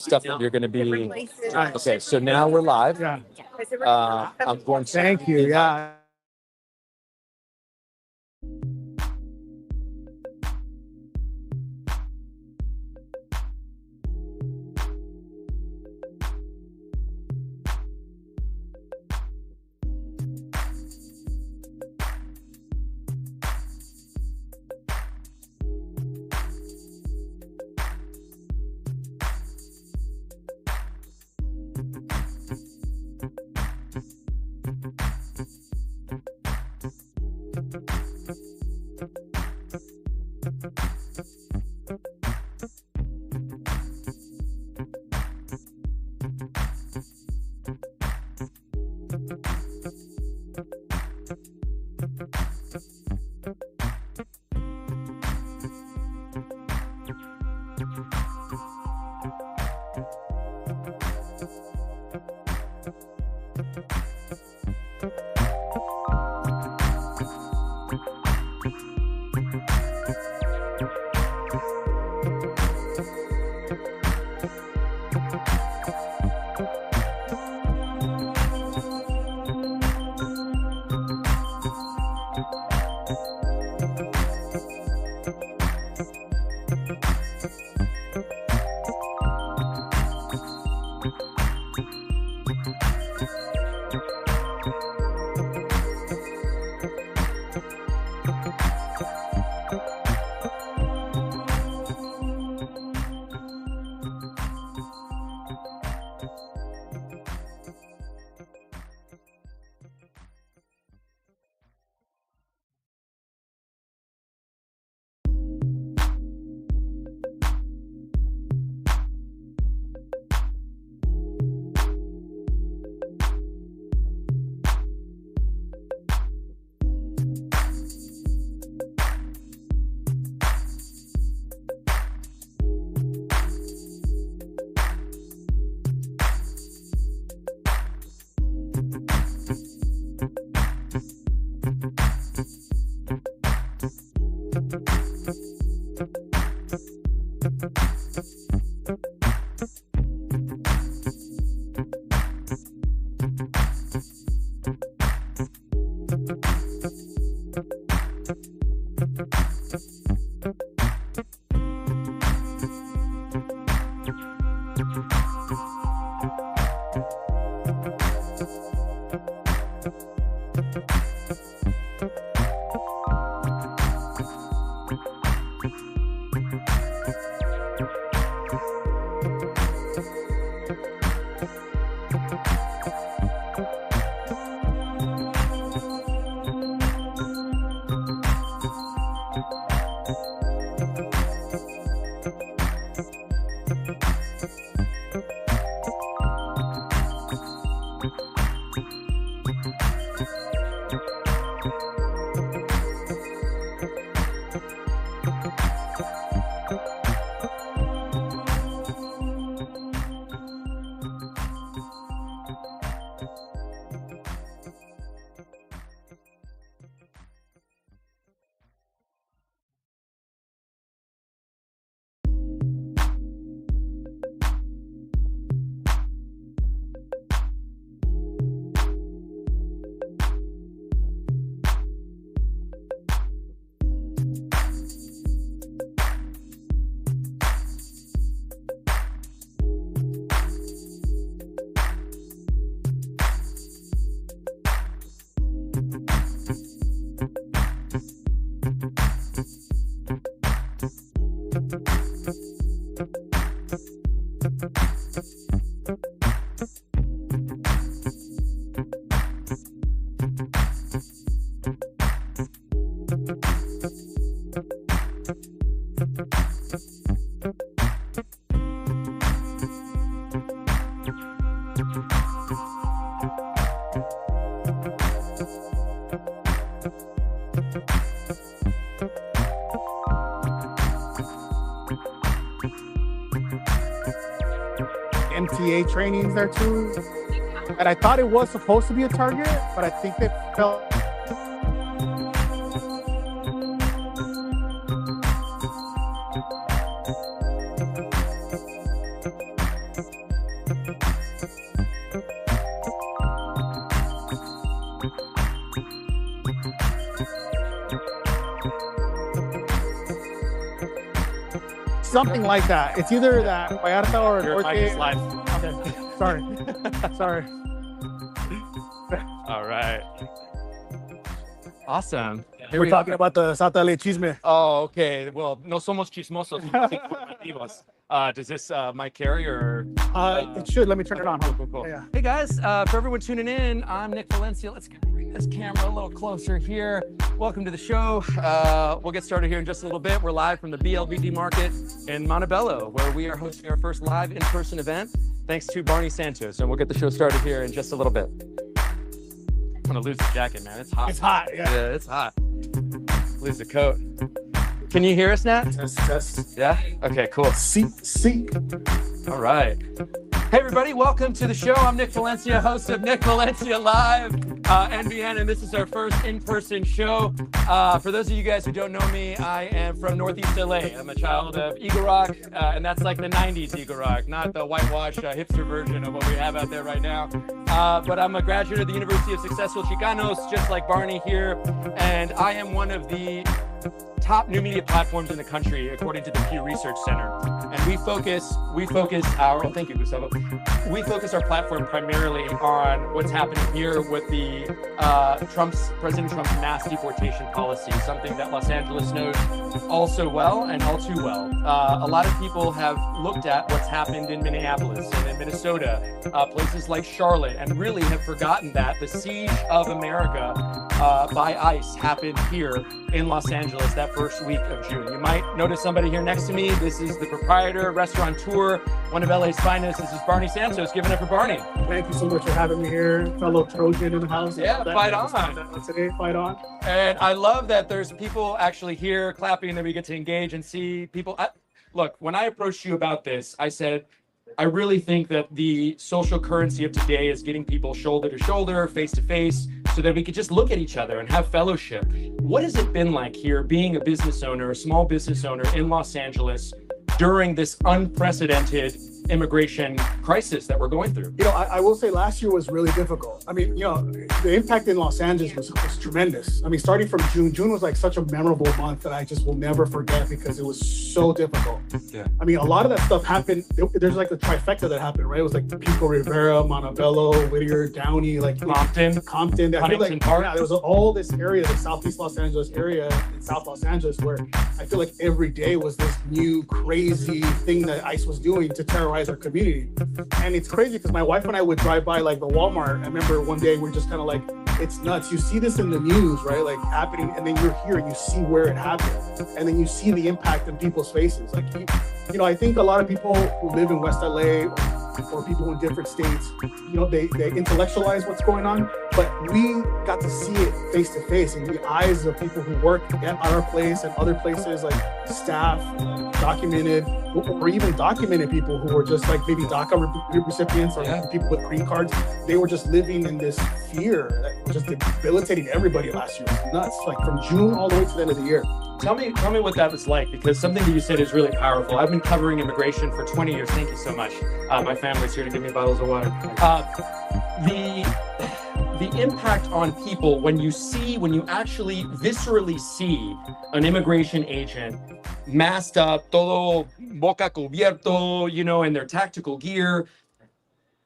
stuff that you're going to be. Nice. Okay, so now we're live. Yeah. I'm going to. Thank you. Yeah. MTA trainings there too. And I thought it was supposed to be a target, but I think they felt Something like that. It's either that Vallarta or Your mic is live. Okay. Sorry. Sorry. All right. Awesome. Here We're we talking are. about the Santa Le Chisme. Oh, okay. Well, no somos chismosos. Somos informativos. Does this mic carry or? It should. Let me turn it on. Cool, cool. Yeah. Hey guys, for everyone tuning in, I'm Nick Valencia. Let's bring this camera a little closer here. Welcome to the show. We'll get started here in just a little bit. We're live from the BLVD market in Montebello, where we are hosting our first live in-person event, thanks to Barney Santos. And we'll get the show started here in just a little bit. I'm gonna lose the jacket, man. It's hot. It's hot. Yeah. Yeah, it's hot. Lose the coat. Can you hear us, Nat? Test. Yeah? Okay, cool. Seek. All right. Hey, everybody, welcome to the show. I'm Nick Valencia, host of Nick Valencia Live, NVN, and this is our first in-person show. For those of you guys who don't know me, I am from Northeast LA. I'm a child of Eagle Rock, and that's like the 90s Eagle Rock, not the whitewash hipster version of what we have out there right now. But I'm a graduate of the University of Successful Chicanos, just like Barney here, and I am one of the top new media platforms in the country, according to the Pew Research Center. And we focus our, thank you, Gustavo. We focus our platform primarily on what's happening here with the President Trump's mass deportation policy, something that Los Angeles knows all so well and all too well. A lot of people have looked at what's happened in Minneapolis and in Minnesota, places like Charlotte, and really have forgotten that the siege of America by ICE happened here in Los Angeles that first week of June. You might notice somebody here next to me. This is the proprietor, restaurateur, one of LA's finest. This is Barney Santos. Give it up for Barney. Thank you so much for having me here, fellow Trojan in the house. Yeah, fight on. Today, fight on. And I love that there's people actually here clapping, that we get to engage and see people. Look, when I approached you about this, I said, I really think that the social currency of today is getting people shoulder to shoulder, face to face, so that we could just look at each other and have fellowship. What has it been like here being a business owner, a small business owner in Los Angeles during this unprecedented immigration crisis that we're going through? You know, I will say last year was really difficult. I mean, you know, the impact in Los Angeles was tremendous. I mean, starting from June was like such a memorable month that I just will never forget because it was so difficult. Yeah. I mean, a lot of that stuff happened. There's like the trifecta that happened, right? It was like Pico Rivera, Montebello, Whittier, Downey, like Compton. I feel like, Park. yeah, there was all this area, the Southeast Los Angeles area in South Los Angeles, where I feel like every day was this new crazy thing that ICE was doing to terrorize our community. And it's crazy because my wife and I would drive by like the Walmart. I remember one day we're just kind of like, it's nuts. You see this in the news, right? Like happening, and then you're here and you see where it happened, and then you see the impact in people's faces. Like, you know, I think a lot of people who live in West LA or people in different states, you know, they intellectualize what's going on, but we got to see it face to face in the eyes of people who work at our place and other places, like staff, documented, or even documented people who were just like maybe DACA recipients or people with green cards. They were just living in this fear that was just debilitating everybody last year. It was nuts, like from June all the way to the end of the year. Tell me what that was like, because something that you said is really powerful. I've been covering immigration for 20 years. Thank you so much. My family's here to give me bottles of water. The impact on people when you actually viscerally see an immigration agent masked up, todo boca cubierto, you know, in their tactical gear.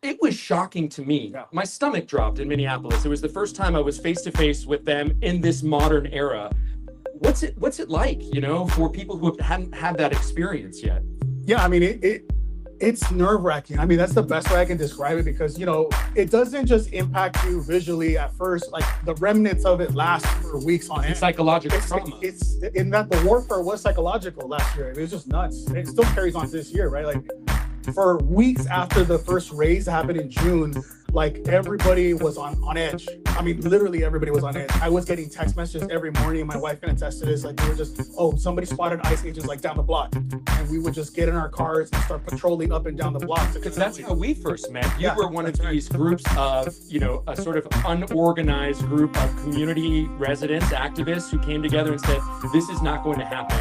It was shocking to me. Yeah. My stomach dropped in Minneapolis. It was the first time I was face to face with them in this modern era. What's it like, you know, for people who hadn't had that experience yet? Yeah, I mean, it's nerve-wracking. I mean, that's the best way I can describe it, because, you know, it doesn't just impact you visually at first. Like the remnants of it last for weeks on end. Psychological trauma. It's in that the warfare was psychological last year. It was just nuts. It still carries on to this year, right? Like for weeks after the first raise happened in June, like everybody was on edge. I mean, literally everybody was on edge. I was getting text messages every morning. My wife can attest to this. Like they were just, oh, somebody spotted ICE agents like down the block. And we would just get in our cars and start patrolling up and down the block. Because that's how we first met. You were one of these groups of, you know, a sort of unorganized group of community residents, activists who came together and said, this is not going to happen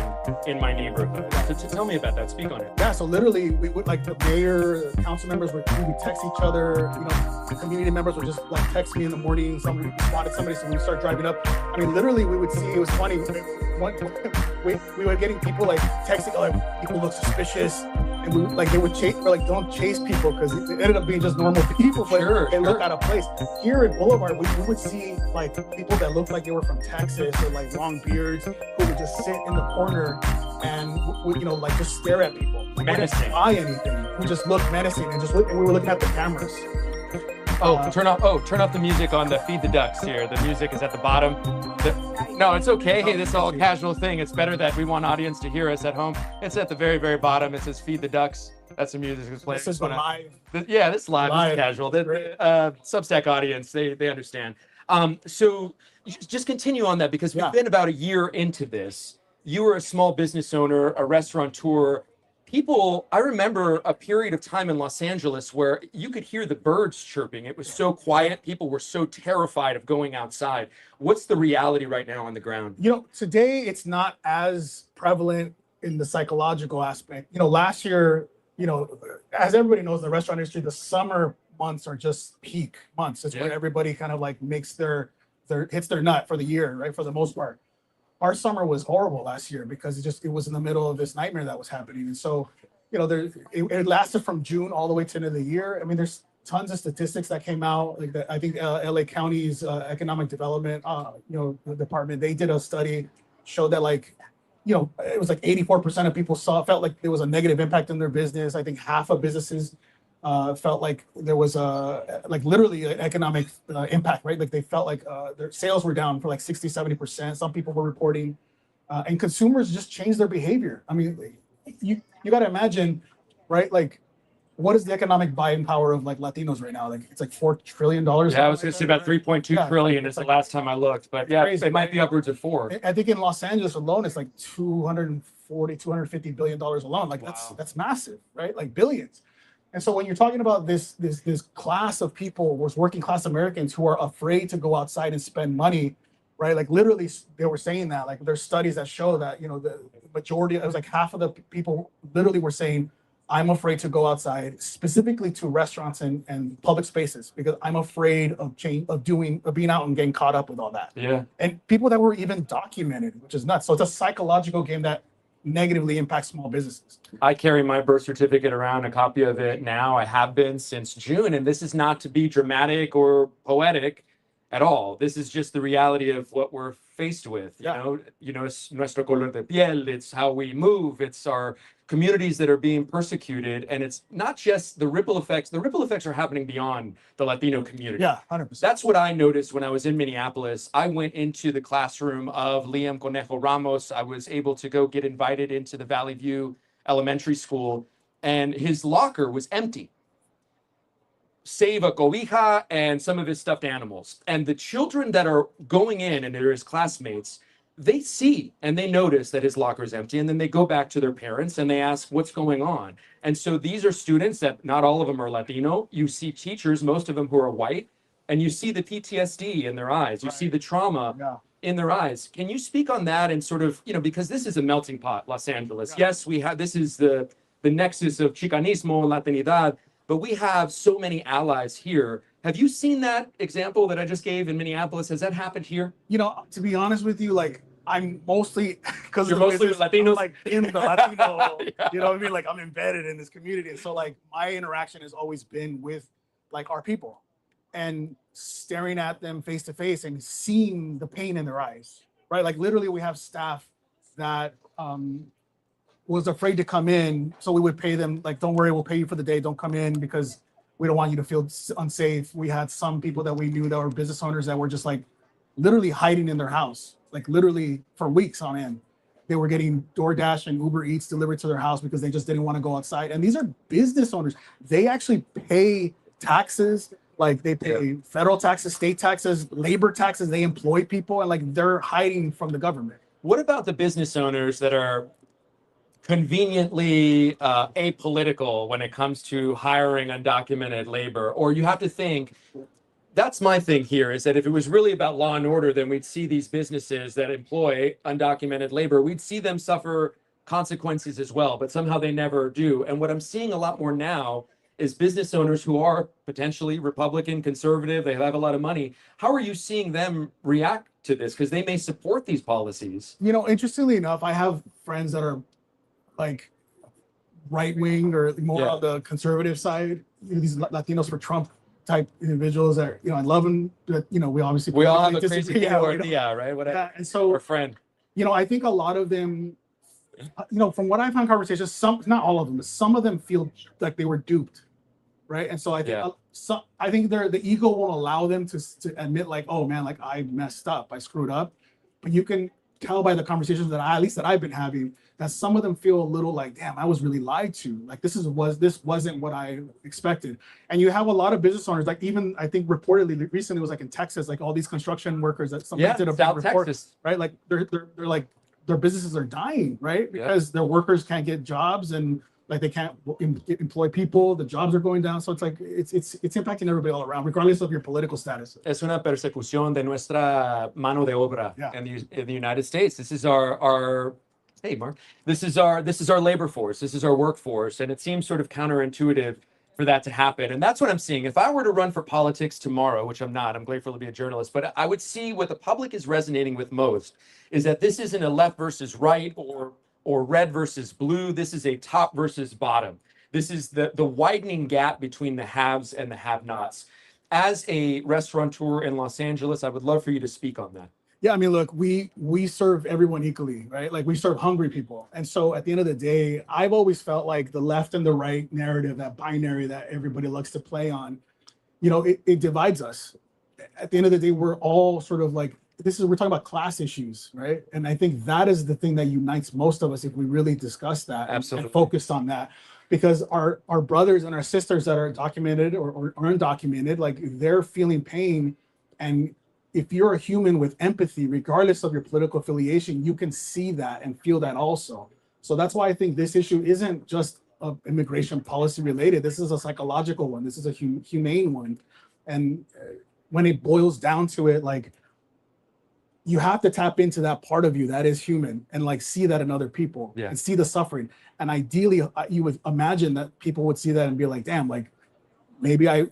in my neighborhood. So tell me about that. Speak on it. Yeah, so literally we would like the mayor, the council members we would text each other, you know, the community members would just like text me in the morning, somebody spotted somebody, so we would start driving up. I mean, literally we would see, it was funny, we were getting people like texting, like people look suspicious, and we like they would chase, we're like, don't chase people, because it ended up being just normal people, but they look out of place. Here at Boulevard, we would see like people that looked like they were from Texas or like long beards who would just sit in the corner and you know, like just stare at people. Menacing. Wouldn't buy anything. We just looked menacing and just look, and we were looking at the cameras. Turn off the music on the Feed the Ducks here. The music is at the bottom. No, it's okay. Hey, this is all a casual thing. It's better that we want audience to hear us at home. It's at the very, very bottom. It says Feed the Ducks. That's the music that's playing. This is live. Yeah, this is live. This is casual. The Substack audience, they understand. So just continue on that, because we've been about a year into this. You were a small business owner, a restaurateur. People, I remember a period of time in Los Angeles where you could hear the birds chirping. It was so quiet. People were so terrified of going outside. What's the reality right now on the ground? You know, today it's not as prevalent in the psychological aspect. You know, last year, you know, as everybody knows, in the restaurant industry, the summer months are just peak months. It's where everybody kind of like makes hits their nut for the year, right? For the most part. Our summer was horrible last year because it was in the middle of this nightmare that was happening. And so, you know, it lasted from June all the way to the end of the year. I mean, there's tons of statistics that came out. Like I think LA County's economic development, you know, the department, they did a study, showed that like, you know, it was like 84% of people felt like there was a negative impact on their business. I think half of businesses felt like there was like literally an economic impact, right? Like they felt like their sales were down for like 60, 70%. Some people were reporting, and consumers just changed their behavior. I mean, you got to imagine, right? Like, what is the economic buying power of like Latinos right now? Like it's like $4 trillion. Yeah, I was going to say about 3.2 trillion is the last time I looked, but yeah, crazy, it might be upwards of 4. I think in Los Angeles alone, it's like $250 billion alone. Like that's massive, right? Like billions. And so when you're talking about this class of people, was working class Americans who are afraid to go outside and spend money, right? Like literally they were saying that, like there's studies that show that, you know, the majority, it was like half of the people literally were saying, I'm afraid to go outside, specifically to restaurants and public spaces, because I'm afraid of being out and getting caught up with all that. Yeah. And people that were even documented, which is nuts. So it's a psychological game that negatively impacts small businesses. I carry my birth certificate around, a copy of it now. I have been since June, and this is not to be dramatic or poetic at all. This is just the reality of what we're faced with. You know, it's nuestro color de piel. It's how we move. It's our communities that are being persecuted, and it's not just the ripple effects. The ripple effects are happening beyond the Latino community. Yeah, 100%. That's what I noticed when I was in Minneapolis. I went into the classroom of Liam Conejo Ramos. I was able to go get invited into the Valley View Elementary School, and his locker was empty, save a cobija and some of his stuffed animals. And the children that are going in, and they're his classmates, they see and they notice that his locker is empty, and then they go back to their parents and they ask what's going on. And so these are students that not all of them are Latino. You see teachers, most of them who are white, and you see the PTSD in their eyes. You see the trauma in their eyes. Can you speak on that and sort of, you know, because this is a melting pot, Los Angeles. Yes, we have, this is the nexus of Chicanismo, Latinidad, but we have so many allies here. Have you seen that example that I just gave in Minneapolis? Has that happened here? You know, to be honest with you, like I'm mostly because you're mostly Latinos, I'm, like in the Latino. You know what I mean? Like I'm embedded in this community, and so like my interaction has always been with like our people, and staring at them face to face and seeing the pain in their eyes. Right? Like literally, we have staff that was afraid to come in, so we would pay them like, "Don't worry, we'll pay you for the day. Don't come in because we don't want you to feel unsafe." We had some people that we knew that were business owners that were just like literally hiding in their house, like literally for weeks on end. They were getting DoorDash and Uber Eats delivered to their house because they just didn't want to go outside. And these are business owners. They actually pay taxes, like they pay federal taxes, state taxes, labor taxes. They employ people, and like they're hiding from the government. What about the business owners that are conveniently apolitical when it comes to hiring undocumented labor? Or you have to think, that's my thing here, is that if it was really about law and order, then we'd see these businesses that employ undocumented labor, we'd see them suffer consequences as well, but somehow they never do. And what I'm seeing a lot more now is business owners who are potentially Republican, conservative, they have a lot of money. How are you seeing them react to this? Because they may support these policies. You know, interestingly enough, I have friends that are like right wing or more on the conservative side. You know, these Latinos for Trump type individuals that, you know, I love them. But, you know, we obviously We all have a disagree. crazy right? And so, or friend. you know, I think a lot of them, you know, from what I've had conversations, some, not all of them, but some of them feel like they were duped, right? And so I think I think the ego won't allow them to admit like, oh man, like I messed up, I screwed up. But you can tell by the conversations that I've been having, that some of them feel a little like, damn, I was really lied to. Like this wasn't what I expected. And you have a lot of business owners, like even I think reportedly recently it was like in Texas, like all these construction workers that somebody did a big report, Texas. right? Like they're like their businesses are dying, right? Because their workers can't get jobs and like they can't employ people, the jobs are going down. So it's like it's impacting everybody all around, regardless of your political status. Es una persecución de nuestra mano de obra in the United States. This is our hey Mark, this is our labor force, this is our workforce, and it seems sort of counterintuitive for that to happen. And that's what I'm seeing. If I were to run for politics tomorrow, which I'm not, I'm grateful to be a journalist, but I would see what the public is resonating with most is that this isn't a left versus right or red versus blue. This is a top versus bottom. This is the widening gap between the haves and the have-nots. As a restaurateur in Los Angeles, I would love for you to speak on that. Yeah, I mean, look, we serve everyone equally, right? Like we serve hungry people. And so at the end of the day, I've always felt like the left and the right narrative, that binary that everybody likes to play on, you know, it divides us. At the end of the day, we're all sort of like, we're talking about class issues, right? And I think that is the thing that unites most of us if we really discuss that and focus on that. Because our brothers and our sisters that are documented or undocumented, like they're feeling pain. And if you're a human with empathy, regardless of your political affiliation, you can see that and feel that also. So that's why I think this issue isn't just immigration policy related. This is a psychological one. This is a humane one. And when it boils down to it, like you have to tap into that part of you that is human and like see that in other people and see the suffering. And ideally, you would imagine that people would see that and be like, damn, like maybe I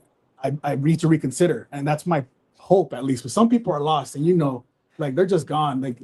need to reconsider. And that's my hope, at least. But some people are lost, and you know, like they're just gone. Like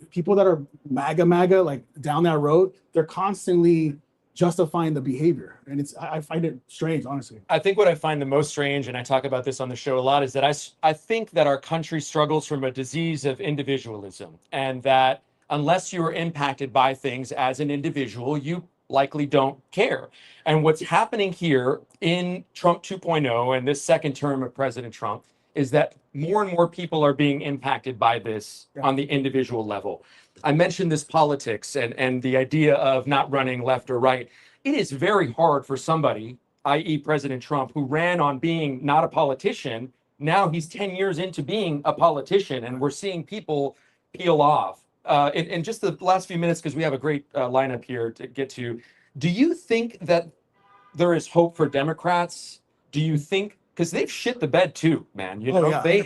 people that are MAGA, like down that road, they're constantly justifying the behavior, and I find it strange, honestly. I think what I find the most strange, and I talk about this on the show a lot, is that I think that our country struggles from a disease of individualism, and that unless you are impacted by things as an individual, you likely don't care. And what's happening here in Trump 2.0 and this second term of President Trump is that more and more people are being impacted by this on the individual level. I mentioned this politics and the idea of not running left or right. It is very hard for somebody, i.e. President Trump, who ran on being not a politician. Now he's 10 years into being a politician, and we're seeing people peel off. In just the last few minutes, because we have a great lineup here to get to, do you think that there is hope for Democrats? Do you think, because they've shit the bed too, man. You know, they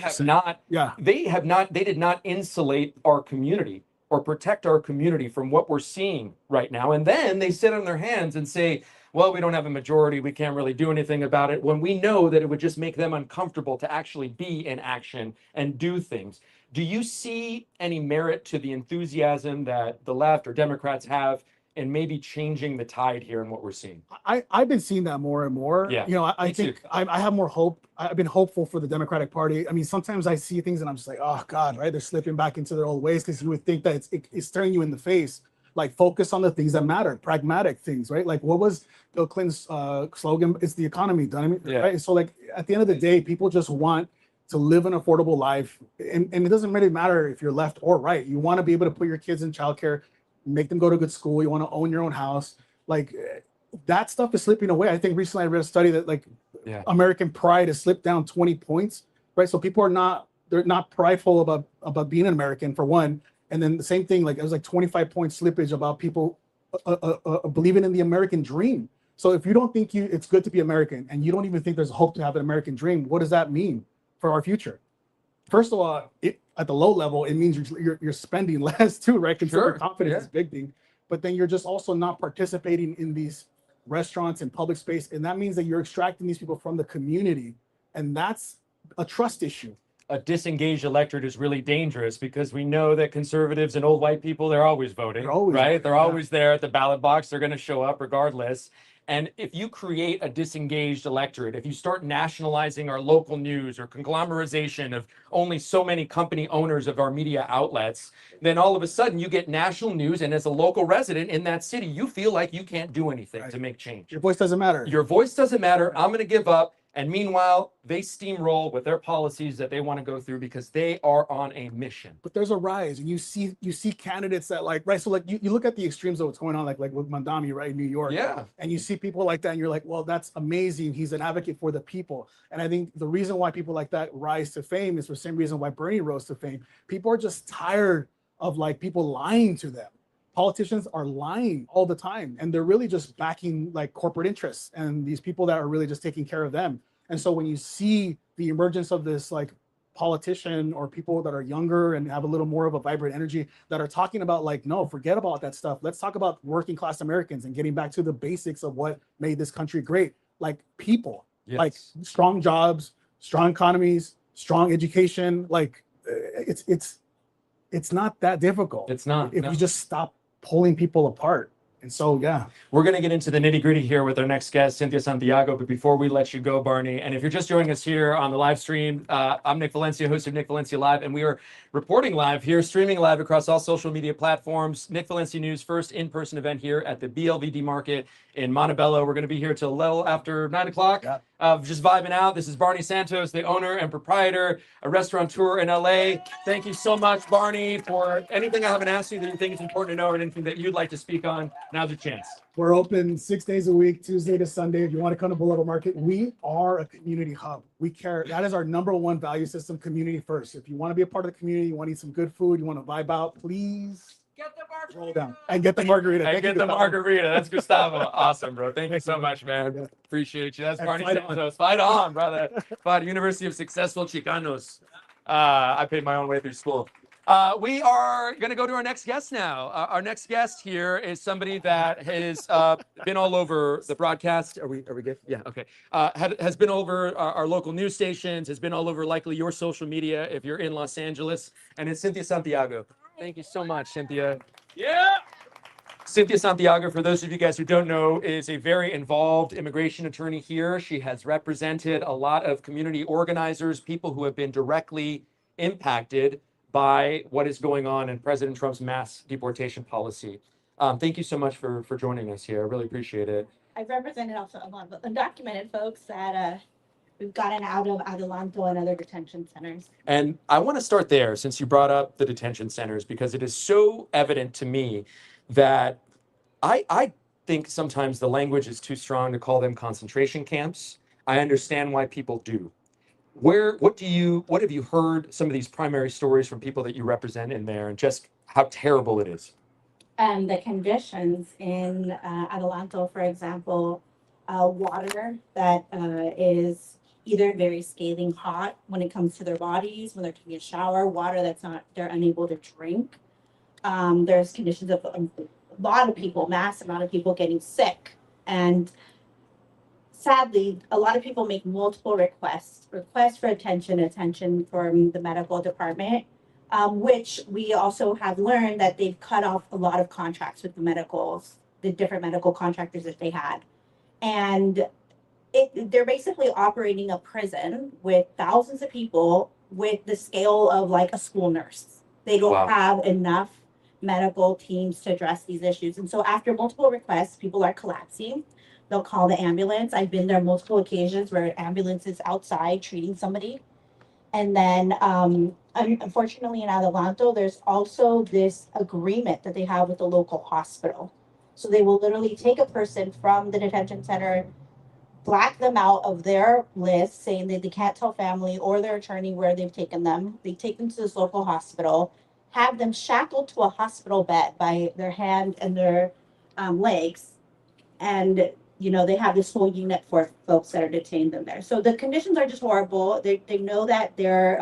did not insulate our community or protect our community from what we're seeing right now. And then they sit on their hands and say, well, we don't have a majority, we can't really do anything about it, when we know that it would just make them uncomfortable to actually be in action and do things. Do you see any merit to the enthusiasm that the left or Democrats have in maybe changing the tide here in what we're seeing? I've been seeing that more and more. Yeah, you know, I think I have more hope. I've been hopeful for the Democratic Party. I mean, sometimes I see things and I'm just like, oh God, right? They're slipping back into their old ways, because you would think that it's staring you in the face. Like, focus on the things that matter, pragmatic things, right? Like, what was Bill Clinton's slogan? It's the economy, right? So like at the end of the day, people just want to live an affordable life. And it doesn't really matter if you're left or right. You want to be able to put your kids in childcare, make them go to good school. You want to own your own house. Like, that stuff is slipping away. I think recently I read a study that like American pride has slipped down 20 points, right? So people they're not prideful about being an American, for one. And then the same thing, like it was like 25-point slippage about people believing in the American dream. So if you don't think it's good to be American, and you don't even think there's hope to have an American dream, what does that mean for our future. First of all, at the low level, it means you're spending less too, right? Consumer confidence is a big thing. But then you're just also not participating in these restaurants and public space. And that means that you're extracting these people from the community. And that's a trust issue. A disengaged electorate is really dangerous because we know that conservatives and old white people, they're always voting, right? They're always there at the ballot box. They're going to show up regardless. And if you create a disengaged electorate, if you start nationalizing our local news or conglomerization of only so many company owners of our media outlets, then all of a sudden you get national news. And as a local resident in that city, you feel like you can't do anything to make change. Your voice doesn't matter. Your voice doesn't matter. I'm going to give up. And meanwhile, they steamroll with their policies that they want to go through because they are on a mission. But there's a rise, and you see candidates that right. So like you look at the extremes of what's going on, like with Mandami, right, in New York. Yeah. And you see people like that, and you're like, well, that's amazing. He's an advocate for the people. And I think the reason why people like that rise to fame is the same reason why Bernie rose to fame. People are just tired of like people lying to them. Politicians are lying all the time, and they're really just backing like corporate interests and these people that are really just taking care of them. And so when you see the emergence of this like politician or people that are younger and have a little more of a vibrant energy that are talking about like, no, forget about that stuff. Let's talk about working class Americans and getting back to the basics of what made this country great. Like people, like strong jobs, strong economies, strong education. Like it's not that difficult. It's not. If you just stop pulling people apart. And so, yeah. We're going to get into the nitty gritty here with our next guest, Cynthia Santiago. But before we let you go, Barney, and if you're just joining us here on the live stream, I'm Nick Valencia, host of Nick Valencia Live, and we are reporting live here, streaming live across all social media platforms. Nick Valencia News, first in-person event here at the BLVD Market in Montebello. We're going to be here till a little after 9 o'clock. Yeah. Just vibing out. This is Barney Santos, the owner and proprietor, a restaurateur in LA. Thank you so much, Barney, for anything I haven't asked you that you think is important to know or anything that you'd like to speak on. Now's your chance. We're open 6 days a week, Tuesday to Sunday. If you want to come to Boulevard Market, we are a community hub. We care. That is our number one value system, community first. If you want to be a part of the community, you want to eat some good food, you want to vibe out, please get the margarita. Roll down and get the margarita. And get the margarita. That's Gustavo. Awesome, bro. Thank you so much, man. Yeah. Appreciate you. That's Barney Santos. Fight on, brother. Fight University of Successful Chicanos. I paid my own way through school. We are going to go to our next guest now. Our next guest here is somebody that has been all over the broadcast. Are we good? Yeah, okay. Has been over our local news stations, has been all over likely your social media if you're in Los Angeles. And it's Cynthia Santiago. Thank you so much, Cynthia. Yeah. Cynthia Santiago, for those of you guys who don't know, is a very involved immigration attorney here. She has represented a lot of community organizers, people who have been directly impacted by what is going on in President Trump's mass deportation policy. Thank you so much for joining us here. I really appreciate it. I've represented also a lot of undocumented folks that we've gotten out of Adelanto and other detention centers. And I want to start there since you brought up the detention centers, because it is so evident to me that I think sometimes the language is too strong to call them concentration camps. I understand why people do. What have you heard some of these primary stories from people that you represent in there and just how terrible it is? The conditions in Adelanto, for example, water that is either very scathing hot when it comes to their bodies, when they're taking a shower, water they're unable to drink. There's conditions of a lot of people, mass amount of people getting sick. And sadly, a lot of people make multiple requests for attention from the medical department, which we also have learned that they've cut off a lot of contracts with the different medical contractors that they had. And they're basically operating a prison with thousands of people with the scale of like a school nurse. They don't have enough medical teams to address these issues. And so after multiple requests, people are collapsing. They'll call the ambulance. I've been there multiple occasions where ambulance is outside treating somebody. And then unfortunately in Adelanto, there's also this agreement that they have with the local hospital. So they will literally take a person from the detention center, black them out of their list, saying that they can't tell family or their attorney where they've taken them. They take them to this local hospital, have them shackled to a hospital bed by their hand and their legs, and they have this whole unit for folks that are detained in there. So the conditions are just horrible. They know that they're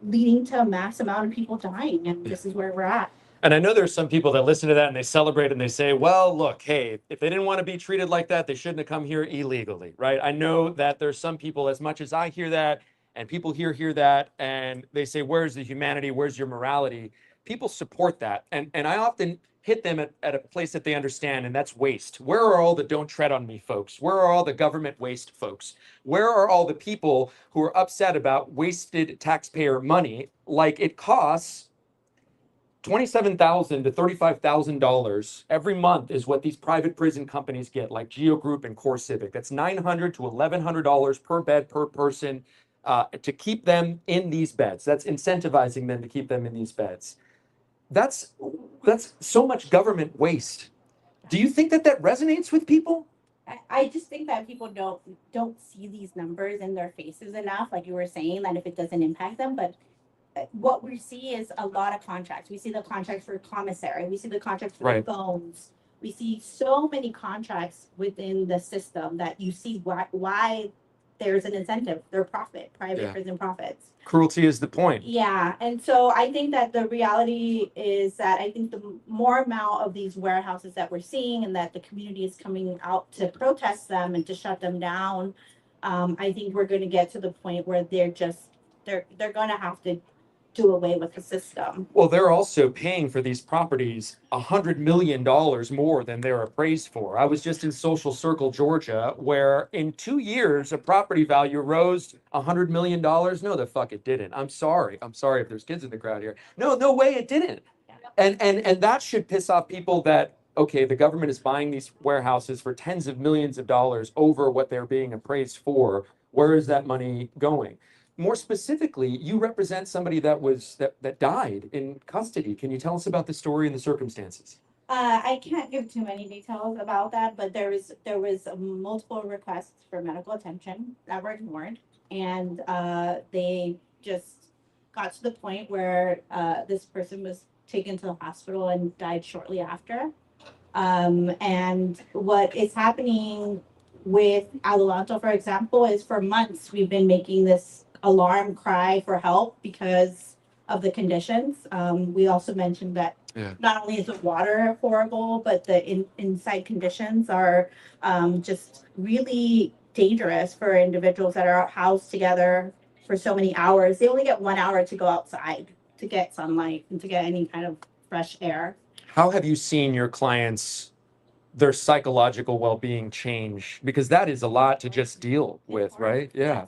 leading to a mass amount of people dying, and this is where we're at. And I know there's some people that listen to that and they celebrate and they say, well, look, hey, if they didn't want to be treated like that, they shouldn't have come here illegally, right? I know that there's some people, as much as I hear that, and people here hear that, and they say, where's the humanity? Where's your morality? People support that. And I often hit them at a place that they understand, and that's waste. Where are all the don't tread on me folks? Where are all the government waste folks? Where are all the people who are upset about wasted taxpayer money like it costs $27,000 to $35,000 every month is what these private prison companies get, like Geo Group and Core Civic. That's $900 to $1,100 per bed per person to keep them in these beds. That's incentivizing them to keep them in these beds. That's so much government waste. Do you think that resonates with people? I just think that people don't see these numbers in their faces enough, like you were saying, that if it doesn't impact them, but what we see is a lot of contracts. We see the contracts for commissary. We see the contracts for Right. the phones. We see so many contracts within the system that you see why there's an incentive. They're private Yeah. prison profits. Cruelty is the point. Yeah, and so I think that the reality is that I think the more amount of these warehouses that we're seeing and that the community is coming out to protest them and to shut them down, I think we're going to get to the point where they're going to have to do away with the system. Well, they're also paying for these properties $100 million more than they're appraised for. I was just in Social Circle, Georgia, where in 2 years, a property value rose $100 million. No, the fuck it didn't. I'm sorry. I'm sorry if there's kids in the crowd here. No way it didn't. And that should piss off people that, okay, the government is buying these warehouses for tens of millions of dollars over what they're being appraised for. Where is that money going? More specifically, you represent somebody that died in custody. Can you tell us about the story and the circumstances? I can't give too many details about that, but there was multiple requests for medical attention that were ignored, and they just got to the point where this person was taken to the hospital and died shortly after. And what is happening with Adelanto, for example, is for months we've been making this alarm cry for help because of the conditions. We also mentioned that not only is the water horrible, but the inside conditions are just really dangerous for individuals that are housed together for so many hours. They only get 1 hour to go outside to get sunlight and to get any kind of fresh air. How have you seen your clients, their psychological well-being change? Because that is a lot to just deal with, right? Yeah.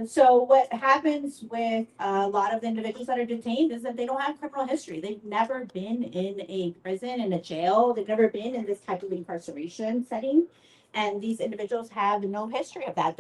So what happens with a lot of the individuals that are detained is that they don't have criminal history. They've never been in a prison, in a jail. They've never been in this type of incarceration setting. And these individuals have no history of that.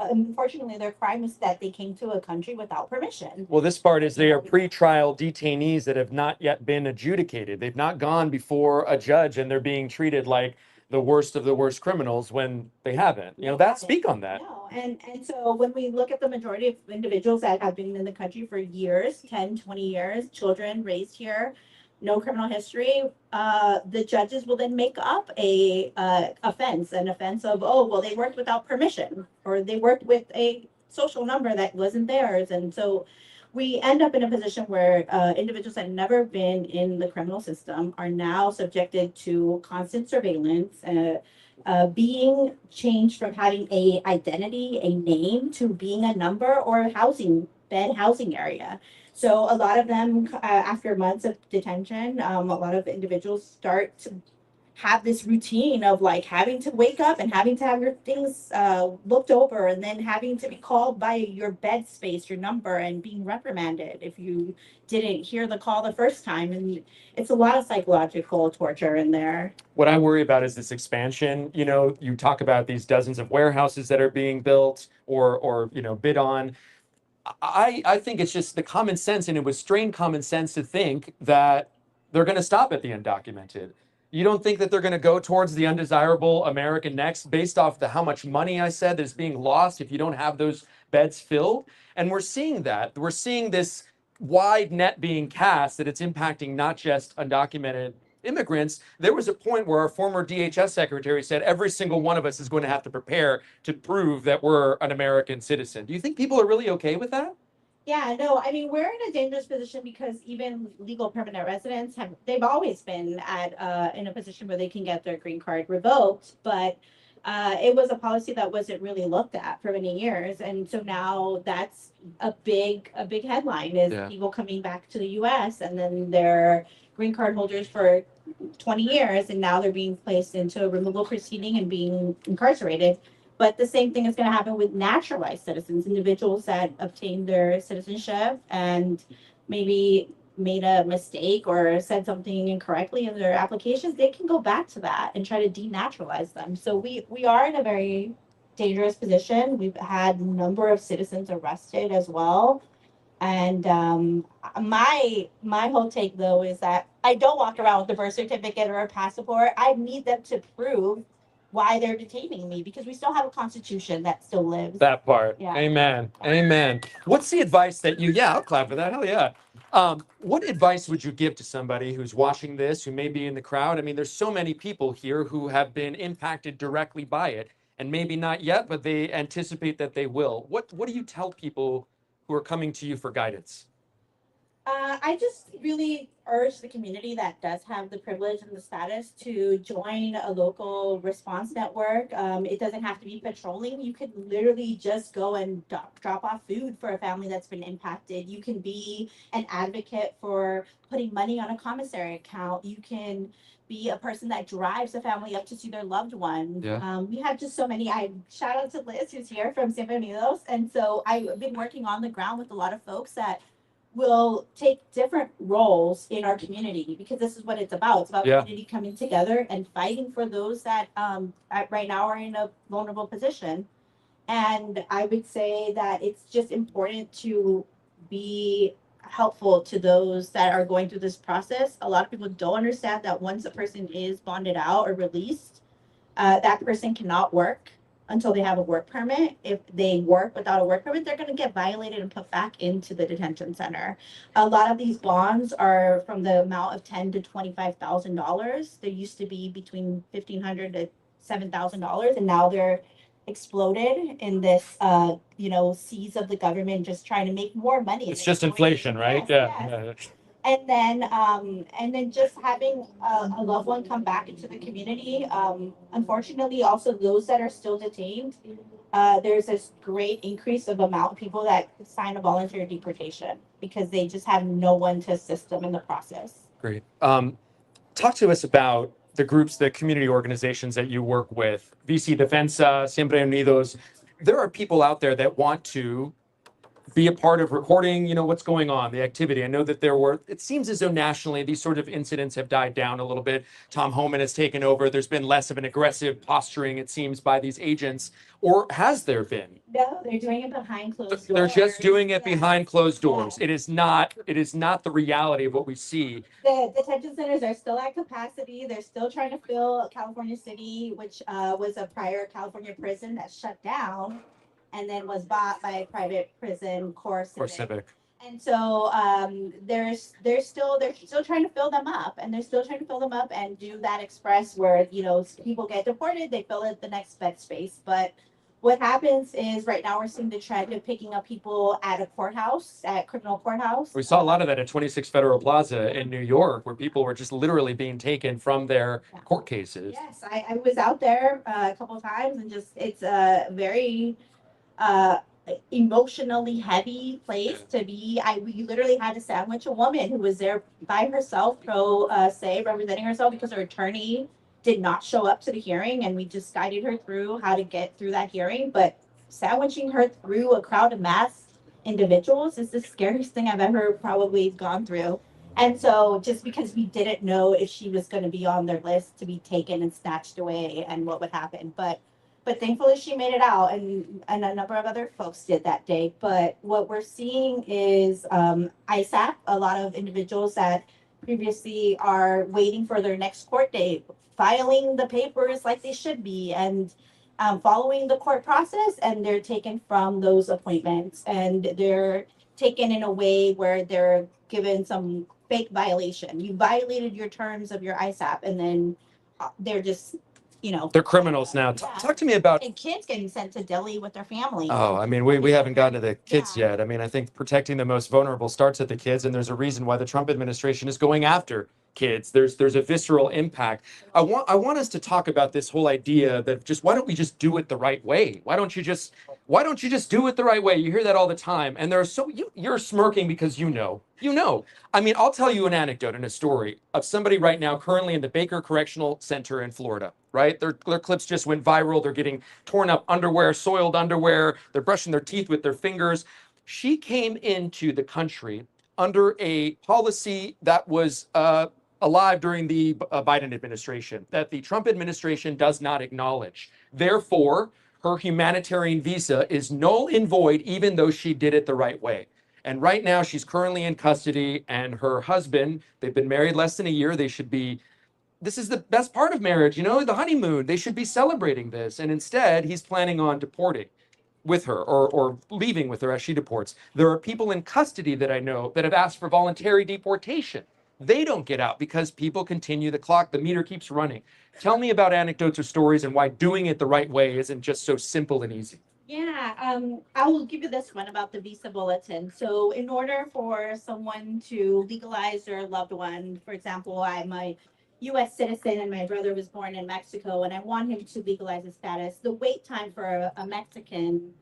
Unfortunately, their crime is that they came to a country without permission. Well, this part is they are pre-trial detainees that have not yet been adjudicated. They've not gone before a judge and they're being treated like the worst of the worst criminals when they haven't. Speak on that. No, and so when we look at the majority of individuals that have been in the country for years, 10, 20 years, children raised here, no criminal history, the judges will then make up an offense of, oh, well, they worked without permission, or they worked with a social number that wasn't theirs. And so we end up in a position where individuals that have never been in the criminal system are now subjected to constant surveillance, being changed from having a identity, a name, to being a number or a housing area. So a lot of them, after months of detention, a lot of individuals start to have this routine of like having to wake up and having to have your things looked over, and then having to be called by your bed space, your number, and being reprimanded if you didn't hear the call the first time. And it's a lot of psychological torture in there. What I worry about is this expansion. You talk about these dozens of warehouses that are being built or bid on. I think it's just the common sense, and it was strained common sense to think that they're going to stop at the undocumented. You don't think that they're going to go towards the undesirable American next based off how much money I said that's being lost if you don't have those beds filled? And we're seeing that. We're seeing this wide net being cast, that it's impacting not just undocumented immigrants, there was a point where our former DHS secretary said every single one of us is going to have to prepare to prove that we're an American citizen. Do you think people are really okay with that? Yeah, no, I mean, we're in a dangerous position because even legal permanent residents they've always been in a position where they can get their green card revoked, but it was a policy that wasn't really looked at for many years. And so now that's a big headline is Yeah. people coming back to the US and then they're green card holders for 20 years and now they're being placed into a removal proceeding and being incarcerated. But the same thing is going to happen with naturalized citizens, individuals that obtained their citizenship and maybe made a mistake or said something incorrectly in their applications. They can go back to that and try to denaturalize them. So we are in a very dangerous position. We've had a number of citizens arrested as well. And my whole take though is that I don't walk around with a birth certificate or a passport. I need them to prove why they're detaining me because we still have a constitution that still lives. That part. Yeah. Amen. Amen. What's the advice that yeah, I'll clap for that. Hell yeah. What advice would you give to somebody who's watching this, who may be in the crowd? I mean, there's so many people here who have been impacted directly by it, and maybe not yet, but they anticipate that they will. What do you tell people who are coming to you for guidance? I just really urge the community that does have the privilege and the status to join a local response network. It doesn't have to be patrolling. You could literally just go and drop off food for a family that's been impacted. You can be an advocate for putting money on a commissary account. You can be a person that drives a family up to see their loved one. Yeah. We have just so many. I shout out to Liz who's here from San Benitos. And so I've been working on the ground with a lot of folks that will take different roles in our community because this is what it's about. It's about Yeah. community coming together and fighting for those that right now are in a vulnerable position. And I would say that it's just important to be helpful to those that are going through this process. A lot of people don't understand that once a person is bonded out or released, that person cannot work until they have a work permit. If they work without a work permit, they're going to get violated and put back into the detention center. A lot of these bonds are from the amount of $10,000 to $25,000. They used to be between $1,500 to $7,000, and now they're exploded in this, seas of the government just trying to make more money. It's just inflation, right? Yes, Yeah. yes. And then just having a loved one come back into the community. Unfortunately, also those that are still detained, there's this great increase of amount of people that sign a voluntary deportation because they just have no one to assist them in the process. Great. Talk to us about the groups, the community organizations that you work with, VC Defensa, Siempre Unidos. There are people out there that want to be a part of recording, what's going on, the activity. I know that it seems as though nationally these sort of incidents have died down a little bit. Tom Homan has taken over. There's been less of an aggressive posturing, it seems, by these agents. Or has there been? No, they're doing it behind closed doors. They're just doing it Yeah. behind closed doors. Yeah. It is not the reality of what we see. The detention centers are still at capacity. They're still trying to fill California City, which was a prior California prison that shut down and then was bought by a private prison, Core Civic. And so they're still trying to fill them up, and do that express where people get deported, they fill it the next bed space. But what happens is right now we're seeing the trend of picking up people at a courthouse, at criminal courthouse. We saw a lot of that at 26 Federal Plaza in New York, where people were just literally being taken from their court cases. Yes, I was out there a couple of times, and it's a very emotionally heavy place to be. We literally had to sandwich a woman who was there by herself, pro se, representing herself because her attorney did not show up to the hearing, and we just guided her through how to get through that hearing. But sandwiching her through a crowd of masked individuals is the scariest thing I've ever probably gone through. And so just because we didn't know if she was going to be on their list to be taken and snatched away and what would happen, but thankfully she made it out, and a number of other folks did that day. But what we're seeing is ISAP, a lot of individuals that previously are waiting for their next court date, filing the papers like they should be, and following the court process, and they're taken from those appointments, and they're taken in a way where they're given some fake violation. You violated your terms of your ISAP, and then they're just, They're criminals now. Talk to me about. and kids getting sent to Delhi with their family. Oh, I mean, we haven't gotten to the kids Yeah. yet. I mean, I think protecting the most vulnerable starts at the kids, and there's a reason why the Trump administration is going after kids. There's a visceral impact. I want us to talk about this whole idea that just why don't we just do it the right way? Why don't you just do it the right way? You hear that all the time, and you're smirking because you know. I mean, I'll tell you an anecdote and a story of somebody right now currently in the Baker Correctional Center in Florida, right? Their clips just went viral. They're getting torn up underwear, soiled underwear. They're brushing their teeth with their fingers. She came into the country under a policy that was alive during the Biden administration, that the Trump administration does not acknowledge. Therefore, her humanitarian visa is null and void, even though she did it the right way. And right now, she's currently in custody, and her husband, they've been married less than a year. This is the best part of marriage, the honeymoon. They should be celebrating this. And instead, he's planning on deporting with her or leaving with her as she deports. There are people in custody that I know that have asked for voluntary deportation. They don't get out because people continue the clock. The meter keeps running. Tell me about anecdotes or stories and why doing it the right way isn't just so simple and easy. Yeah, I will give you this one about the visa bulletin. So in order for someone to legalize their loved one, for example, I'm a US citizen and my brother was born in Mexico and I want him to legalize his status, the wait time for a Mexican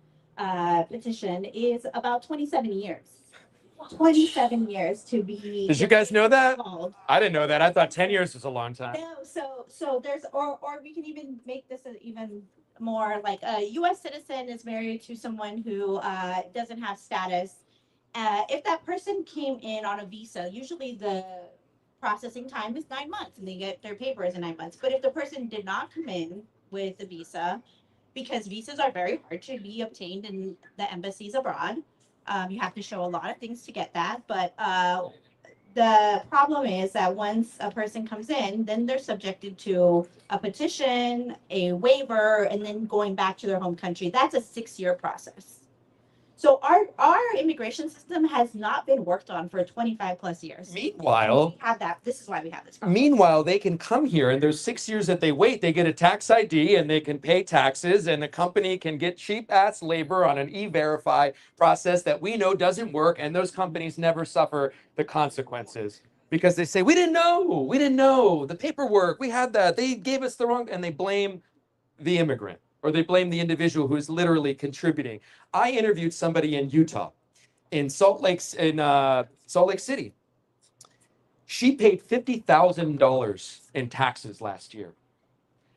petition is about 27 years. 27 years to be. Did you guys know that? Called. I didn't know that. I thought 10 years was a long time. No, so there's, or we can even make this even more like a US citizen is married to someone who doesn't have status. If that person came in on a visa, usually the processing time is 9 months and they get their papers in 9 months. But if the person did not come in with a visa, because visas are very hard to be obtained in the embassies abroad, you have to show a lot of things to get that. But the problem is that once a person comes in, then they're subjected to a petition, a waiver, and then going back to their home country. That's a 6-year process. So our immigration system has not been worked on for 25 plus years. Meanwhile, we have that. This is why we have this problem. Meanwhile, they can come here and there's 6 years that they wait. They get a tax ID and they can pay taxes, and the company can get cheap ass labor on an e-verify process that we know doesn't work, and those companies never suffer the consequences because they say, we didn't know the paperwork, we had that, they gave us the wrong, and they blame the immigrant or they blame the individual who is literally contributing. I interviewed somebody in Utah, in Salt Lake City. She paid $50,000 in taxes last year.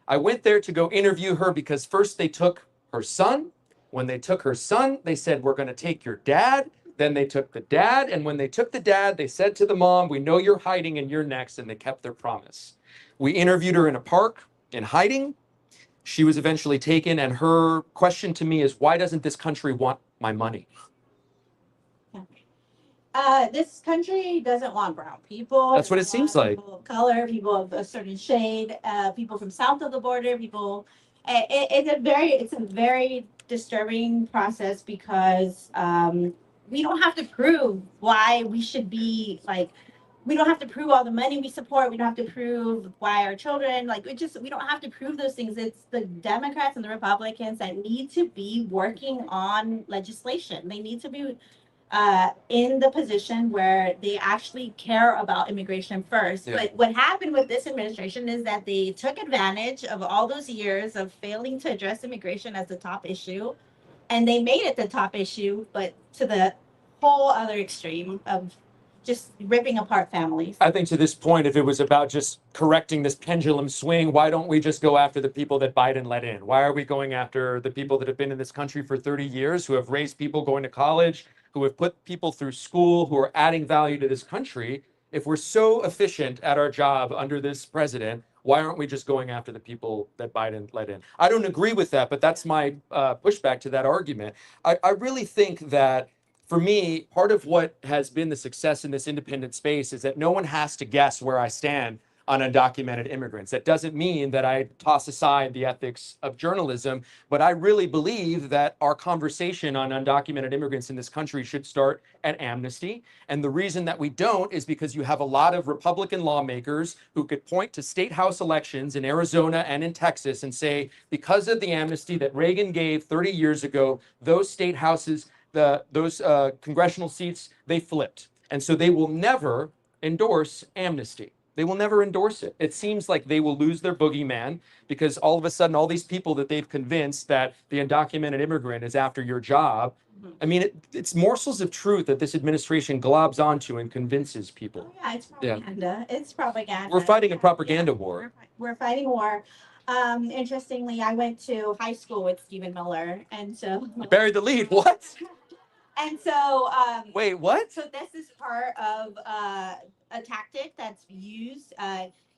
I went there to go interview her because first they took her son. When they took her son, they said, we're going to take your dad. Then they took the dad. And when they took the dad, they said to the mom, we know you're hiding and you're next. And they kept their promise. We interviewed her in a park in hiding. She was eventually taken. And her question to me is, why doesn't this country want my money? This country doesn't want brown people. That's what it seems like. People of color, people of a certain shade, people from south of the border, people. It's a very disturbing process because we don't have to prove why we should be like. We don't have to prove all the money we support. We don't have to prove why our children we don't have to prove those things. It's the Democrats and the Republicans that need to be working on legislation. They need to be in the position where they actually care about immigration first. Yeah. But what happened with this administration is that they took advantage of all those years of failing to address immigration as the top issue, and they made it the top issue, but to the whole other extreme of just ripping apart families. I think to this point, if it was about just correcting this pendulum swing, why don't we just go after the people that Biden let in? Why are we going after the people that have been in this country for 30 years, who have raised people going to college, who have put people through school, who are adding value to this country? If we're so efficient at our job under this president, why aren't we just going after the people that Biden let in? I don't agree with that, but that's my pushback to that argument. I really think that, for me, part of what has been the success in this independent space is that no one has to guess where I stand on undocumented immigrants. That doesn't mean that I toss aside the ethics of journalism, but I really believe that our conversation on undocumented immigrants in this country should start at amnesty. And the reason that we don't is because you have a lot of Republican lawmakers who could point to state house elections in Arizona and in Texas and say, because of the amnesty that Reagan gave 30 years ago, those state houses, those congressional seats, they flipped. And so they will never endorse amnesty. They will never endorse it. It seems like they will lose their boogeyman because all of a sudden, all these people that they've convinced that the undocumented immigrant is after your job. I mean, it's morsels of truth that this administration globs onto and convinces people. Oh, yeah, it's propaganda. It's propaganda. We're fighting a propaganda war. We're fighting a war. Interestingly, I went to high school with Stephen Miller, and so You buried the lead. What? and so Wait, what? so this is part of a tactic that's used.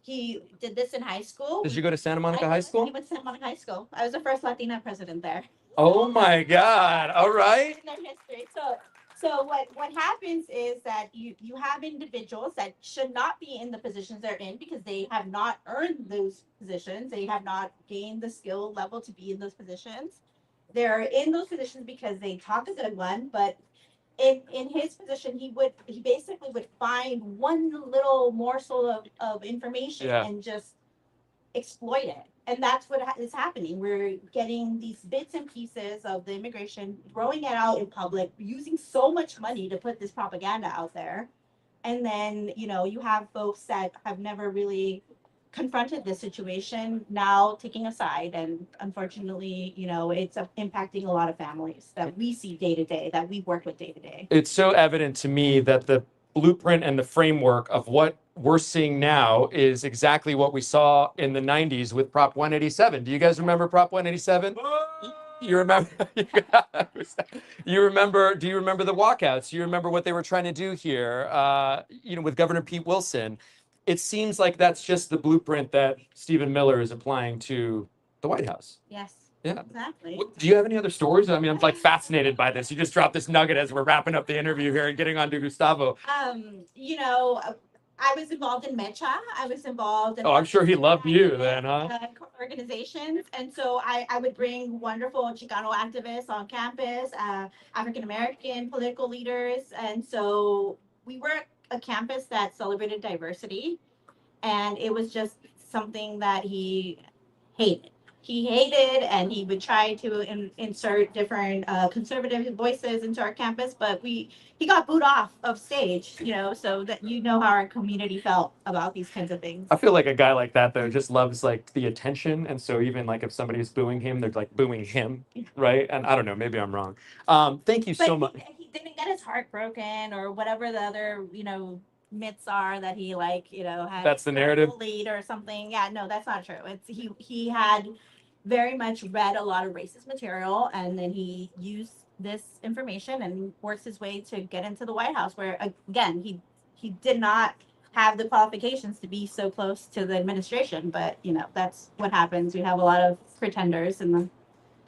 He did this in high school. Did you go to Santa Monica I High went- School? He went to Santa Monica High School. I was the first Latina president there. Oh my God. All right. In their history. So what happens is that you have individuals that should not be in the positions they're in because they have not earned those positions. They have not gained the skill level to be in those positions. They're in those positions because they talk a good one, but in his position, he basically would find one little morsel of information Yeah. and just exploit it. And that's what is happening. We're getting these bits and pieces of the immigration, throwing it out in public, using so much money to put this propaganda out there. And then, you have folks that have never really confronted this situation now taking a side. And unfortunately, it's impacting a lot of families that we see day to day, that we work with day to day. It's so evident to me that the blueprint and the framework of what we're seeing now is exactly what we saw in the 90s with Prop 187. Do you guys remember Prop 187? You remember? Do you remember the walkouts? You remember what they were trying to do here, with Governor Pete Wilson? It seems like that's just the blueprint that Stephen Miller is applying to the White House. Yes. Yeah. Exactly. Do you have any other stories? I mean, I'm like fascinated by this. You just dropped this nugget as we're wrapping up the interview here and getting on to Gustavo. I was involved in MECHA. I was involved in. Oh, I'm sure he loved you then, huh? Organizations. And so I would bring wonderful Chicano activists on campus, African-American political leaders. And so we were a campus that celebrated diversity. And it was just something that he hated. He hated, and he would try to insert different conservative voices into our campus, but he got booed off of stage, so that how our community felt about these kinds of things. I feel like a guy like that, though, just loves like the attention. And so even like if somebody's booing him, they're like booing him, right? And I don't know, maybe I'm wrong. Thank you so much. He didn't get his heart broken or whatever the other, myths are that he had. That's the narrative. Bullied or something. Yeah, no, that's not true. It's he had very much read a lot of racist material, and then he used this information and works his way to get into the White House, where again he did not have the qualifications to be so close to the administration, but that's what happens. We have a lot of pretenders in the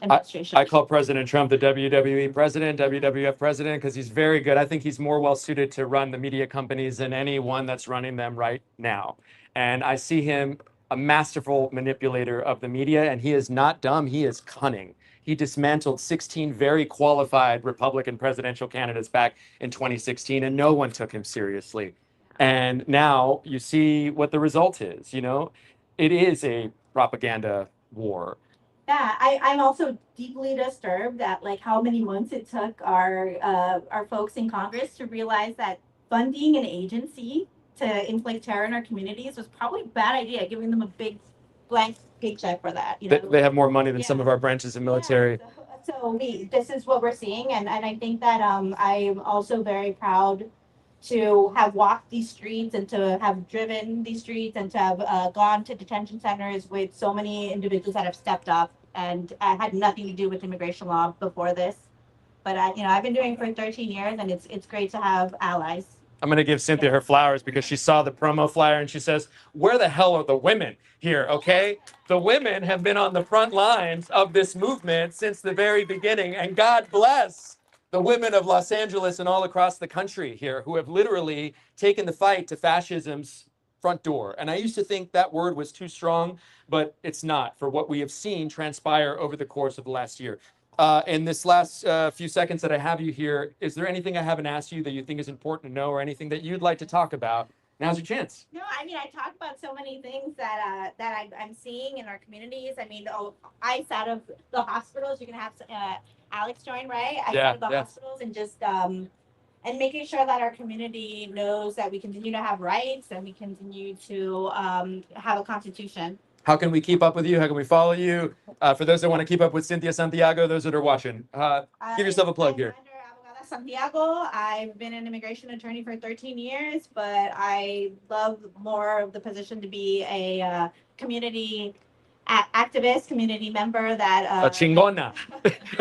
administration. I call President Trump the WWE president, WWF president, because he's very good. I think he's more well suited to run the media companies than anyone that's running them right now. And I see him a masterful manipulator of the media, and he is not dumb, he is cunning. He dismantled 16 very qualified Republican presidential candidates back in 2016, and no one took him seriously. And now you see what the result is, It is a propaganda war. Yeah, I'm also deeply disturbed at how many months it took our folks in Congress to realize that funding an agency to inflict terror in our communities was probably a bad idea, giving them a big blank paycheck for that. They have more money than some of our branches of military. Yeah, so this is what we're seeing, and I think that I'm also very proud to have walked these streets and to have driven these streets and to have gone to detention centers with so many individuals that have stepped up. And I had nothing to do with immigration law before this, but I've been doing it for 13 years, and it's great to have allies. I'm going to give Cynthia her flowers because she saw the promo flyer and she says, where the hell are the women here, okay? The women have been on the front lines of this movement since the very beginning, and God bless the women of Los Angeles and all across the country here who have literally taken the fight to fascism's front door. And I used to think that word was too strong, but it's not for what we have seen transpire over the course of the last year. In this last few seconds that I have you here, is there anything I haven't asked you that you think is important to know, or anything that you'd like to talk about? Now's your chance. No, I mean, I talk about so many things that I'm seeing in our communities. I mean, ICE out of the hospitals, you're gonna have Alex join, right? ICE out of the hospitals, and just and making sure that our community knows that we continue to have rights and we continue to have a constitution. How can we keep up with you? How can we follow you? For those that want to keep up with Cynthia Santiago, those that are watching, give yourself a plug here. Santiago. I've been an immigration attorney for 13 years, but I love more of the position to be a community activist, community member that A chingona.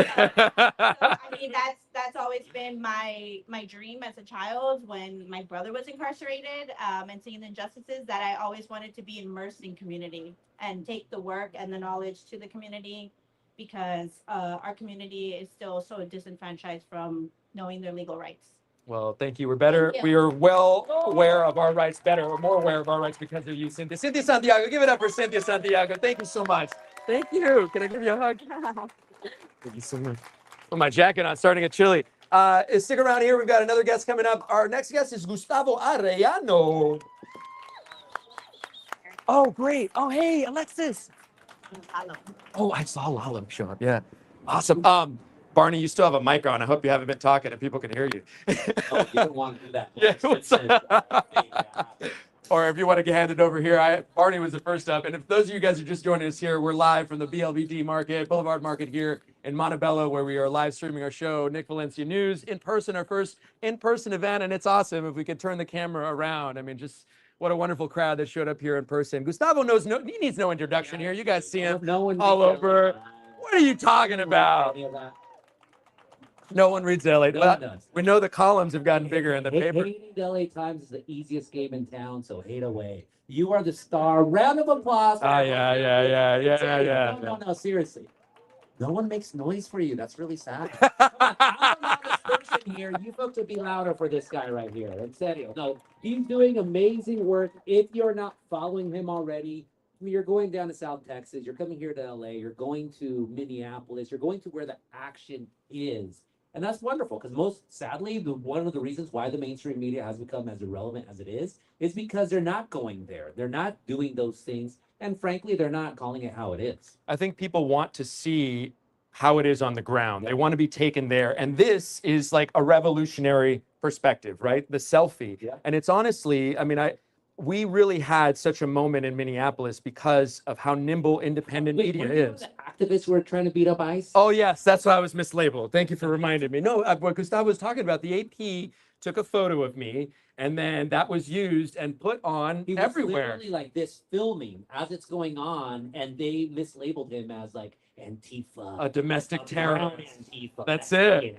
I mean, that's always been my dream as a child. When my brother was incarcerated, and seeing the injustices, that I always wanted to be immersed in community and take the work and the knowledge to the community, because our community is still so disenfranchised from knowing their legal rights. Well, thank you. We're better. We are well aware of our rights, better or more aware of our rights because of you, Cynthia. Cynthia Santiago, give it up for Cynthia Santiago. Thank you so much. Thank you. Can I give you a hug? Thank you so much. Put my jacket on, starting at chilly. Stick around here. We've got another guest coming up. Our next guest is Gustavo Arellano. Oh, great. Oh, hey, Alexis. Oh, I saw Lalo show up. Yeah. Awesome. Barney, you still have a mic on. I hope you haven't been talking and people can hear you. Oh, you don't want to do that. Yeah. Or if you want to get handed over here, Barney was the first up. And if those of you guys are just joining us here, we're live from the BLVD Market, Boulevard Market here in Montebello, where we are live streaming our show, Nick Valencia News, in person, our first in-person event. And it's awesome if we could turn the camera around. I mean, just what a wonderful crowd that showed up here in person. Gustavo he needs no introduction here. You guys see him all over. What are you talking about? No one reads LA. We know the columns have gotten bigger in the paper. Hating the LA Times is the easiest game in town, so hate away. You are the star. Round of applause. Yeah. No, seriously. No one makes noise for you. That's really sad. I'm not this person here. You folks would be louder for this guy right here. In serio. No, he's doing amazing work. If you're not following him already, you're going down to South Texas, you're coming here to LA, you're going to Minneapolis, you're going to where the action is. And that's wonderful, because sadly, one of the reasons why the mainstream media has become as irrelevant as it is because they're not going there. They're not doing those things. And frankly, they're not calling it how it is. I think people want to see how it is on the ground. They want to be taken there. And this is like a revolutionary perspective, right? The selfie. Yeah. And it's honestly, I mean, we really had such a moment in Minneapolis because of how nimble independent media is. The activists were trying to beat up ICE? Oh, yes, that's why I was mislabeled. Thank you for reminding me. No, what Gustavo was talking about, the AP took a photo of me, and then that was used and put on He was everywhere. literally like this filming as it's going on, and they mislabeled him as like Antifa. A domestic terrorist. Antifa. That's it.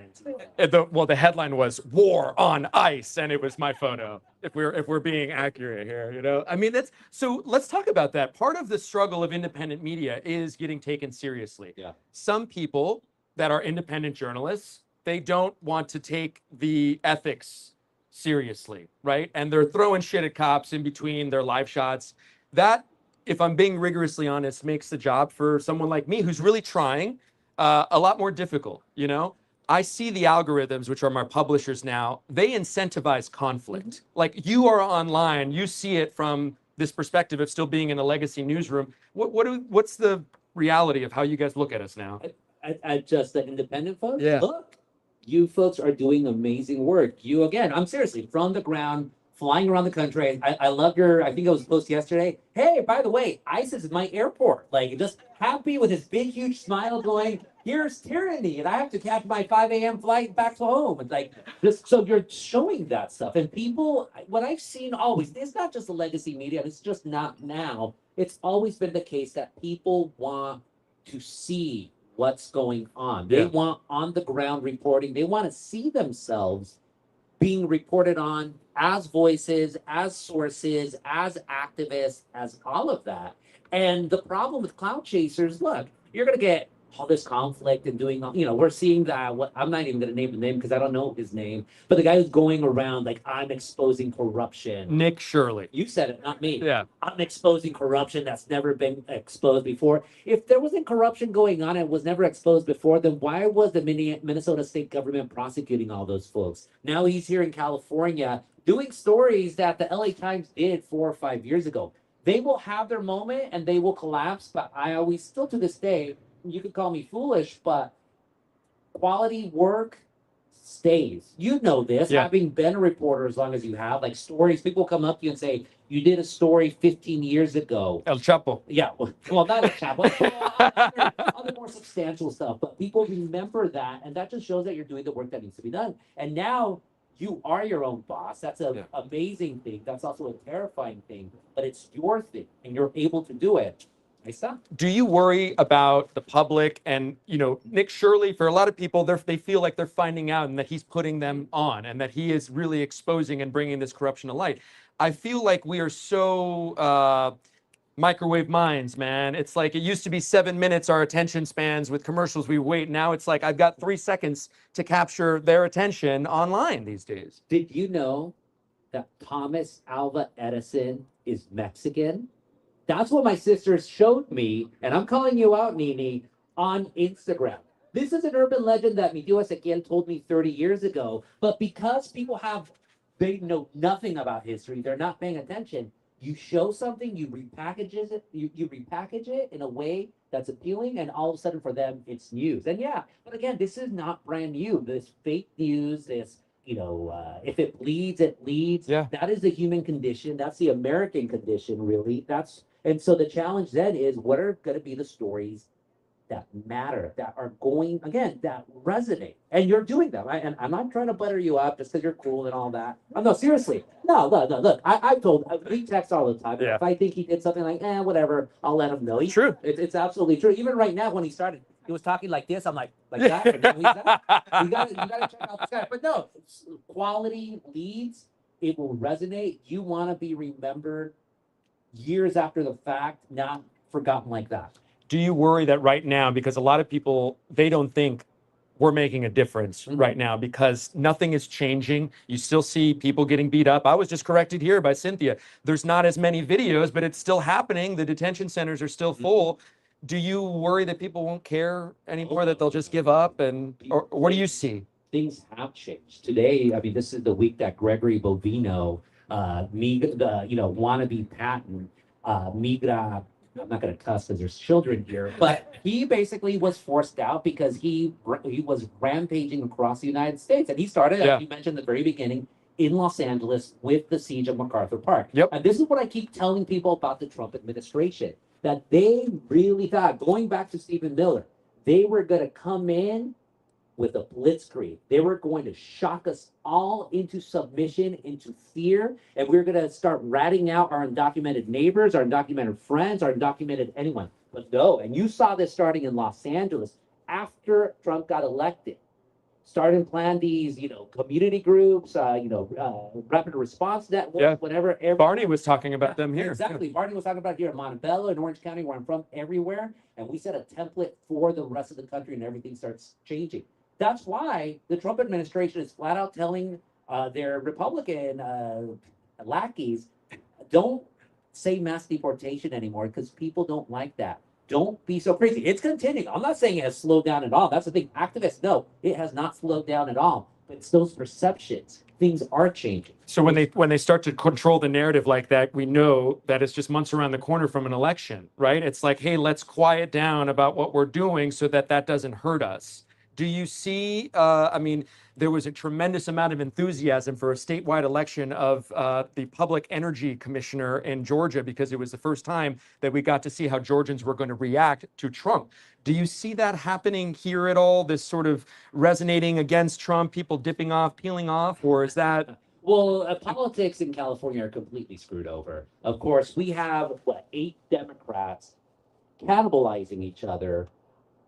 The headline was "War on ICE," and it was my photo. If we're being accurate here, you know, I mean, so. Let's talk about that. Part of the struggle of independent media is getting taken seriously. Yeah. Some people that are independent journalists, they don't want to take the ethics seriously, right? And they're throwing shit at cops in between their live shots. That, if I'm being rigorously honest, makes the job for someone like me who's really trying a lot more difficult, you know? I see the algorithms, which are my publishers now, they incentivize conflict. Mm-hmm. Like, you are online, you see it from this perspective of still being in a legacy newsroom. What's the reality of how you guys look at us now? At just the independent folks? Yeah. Look, you folks are doing amazing work. You, again, I'm seriously, from the ground, flying around the country. I love I think it was post yesterday. Hey, by the way, ISIS is my airport. Like, just happy with his big, huge smile going, here's tyranny, and I have to catch my 5 a.m. flight back to home. It's like, so you're showing that stuff. And people, what I've seen always, it's not just the legacy media, it's just not now. It's always been the case that people want to see what's going on. They want on the ground reporting. They want to see themselves being reported on as voices, as sources, as activists, as all of that. And the problem with cloud chasers, look, you're going to get all this conflict and doing, we're seeing that. What I'm not even going to name the name because I don't know his name, but the guy who's going around like, I'm exposing corruption. Nick Shirley. You said it, not me. Yeah. I'm exposing corruption that's never been exposed before. If there wasn't corruption going on and was never exposed before, then why was the Minnesota state government prosecuting all those folks? Now he's here in California doing stories that the LA Times did 4 or 5 years ago. They will have their moment and they will collapse, but I always, still to this day, you could call me foolish, but quality work stays. You know this, Yeah. having been a reporter as long as you have, like stories, people come up to you and say, you did a story 15 years ago. El Chapo. Yeah, well, not a chapel, other more substantial stuff, but people remember that, and that just shows that you're doing the work that needs to be done. And now you are your own boss. That's an amazing thing. That's also a terrifying thing, but it's your thing, and you're able to do it. Nice stuff. Do you worry about the public and, Nick Shirley, for a lot of people, they feel like they're finding out and that he's putting them on and that he is really exposing and bringing this corruption to light. I feel like we are so microwave minds, man. It's like it used to be 7 minutes, our attention spans with commercials we wait. Now it's like I've got 3 seconds to capture their attention online these days. Did you know that Thomas Alva Edison is Mexican? That's what my sisters showed me, and I'm calling you out, Nini, on Instagram. This is an urban legend that mi tío Ezequiel told me 30 years ago, but because they know nothing about history, they're not paying attention. You show something, you repackage it in a way that's appealing, and all of a sudden for them, it's news. And yeah, but again, this is not brand new. This fake news, this, if it bleeds, it leads. Yeah. That is the human condition. That's the American condition, really. And so the challenge then is, what are going to be the stories that matter, that are going, again, that resonate? And you're doing them. And I'm not trying to butter you up just because you're cool and all that. Oh, no, seriously. No, look, I've told, we text all the time. Yeah. If I think he did something like, whatever, I'll let him know. True. It's absolutely true. Even right now, when he started, he was talking like this. I'm like that. And now he's that. You gotta check out this guy. But no, quality leads. It will resonate. You want to be remembered years after the fact, not forgotten like that. Do you worry that right now, because a lot of people, they don't think we're making a difference right now because nothing is changing. You still see people getting beat up. I was just corrected here by Cynthia. There's not as many videos, but it's still happening. The detention centers are still full. Do you worry that people won't care anymore, that they'll just give up? Or what do you see? Things have changed. Today, I mean, this is the week that Gregory Bovino, wannabe patent, migra, I'm not going to cuss because there's children here, but he basically was forced out because he was rampaging across the United States. And he started, as you mentioned at the very beginning, in Los Angeles with the siege of MacArthur Park. Yep. And this is what I keep telling people about the Trump administration, that they really thought, going back to Stephen Miller, they were going to come in with a blitzkrieg. They were going to shock us all into submission, into fear, and we were going to start ratting out our undocumented neighbors, our undocumented friends, our undocumented anyone. But no, and you saw this starting in Los Angeles after Trump got elected. Started plan these, community groups, rapid response networks, whatever. Barney was talking about them here. Exactly. Barney was talking about here in Montebello, in Orange County, where I'm from, everywhere. And we set a template for the rest of the country, and everything starts changing. That's why the Trump administration is flat out telling their Republican lackeys, don't say mass deportation anymore because people don't like that. Don't be so crazy. It's continuing. I'm not saying it has slowed down at all. That's the thing. Activists, no, it has not slowed down at all. But it's those perceptions. Things are changing. So when they start to control the narrative like that, we know that it's just months around the corner from an election, right? It's like, hey, let's quiet down about what we're doing so that doesn't hurt us. Do you see, there was a tremendous amount of enthusiasm for a statewide election of the public energy commissioner in Georgia because it was the first time that we got to see how Georgians were going to react to Trump. Do you see that happening here at all, this sort of resonating against Trump, people dipping off, peeling off, or is that... Well, politics in California are completely screwed over. Of course, we have, 8 Democrats cannibalizing each other,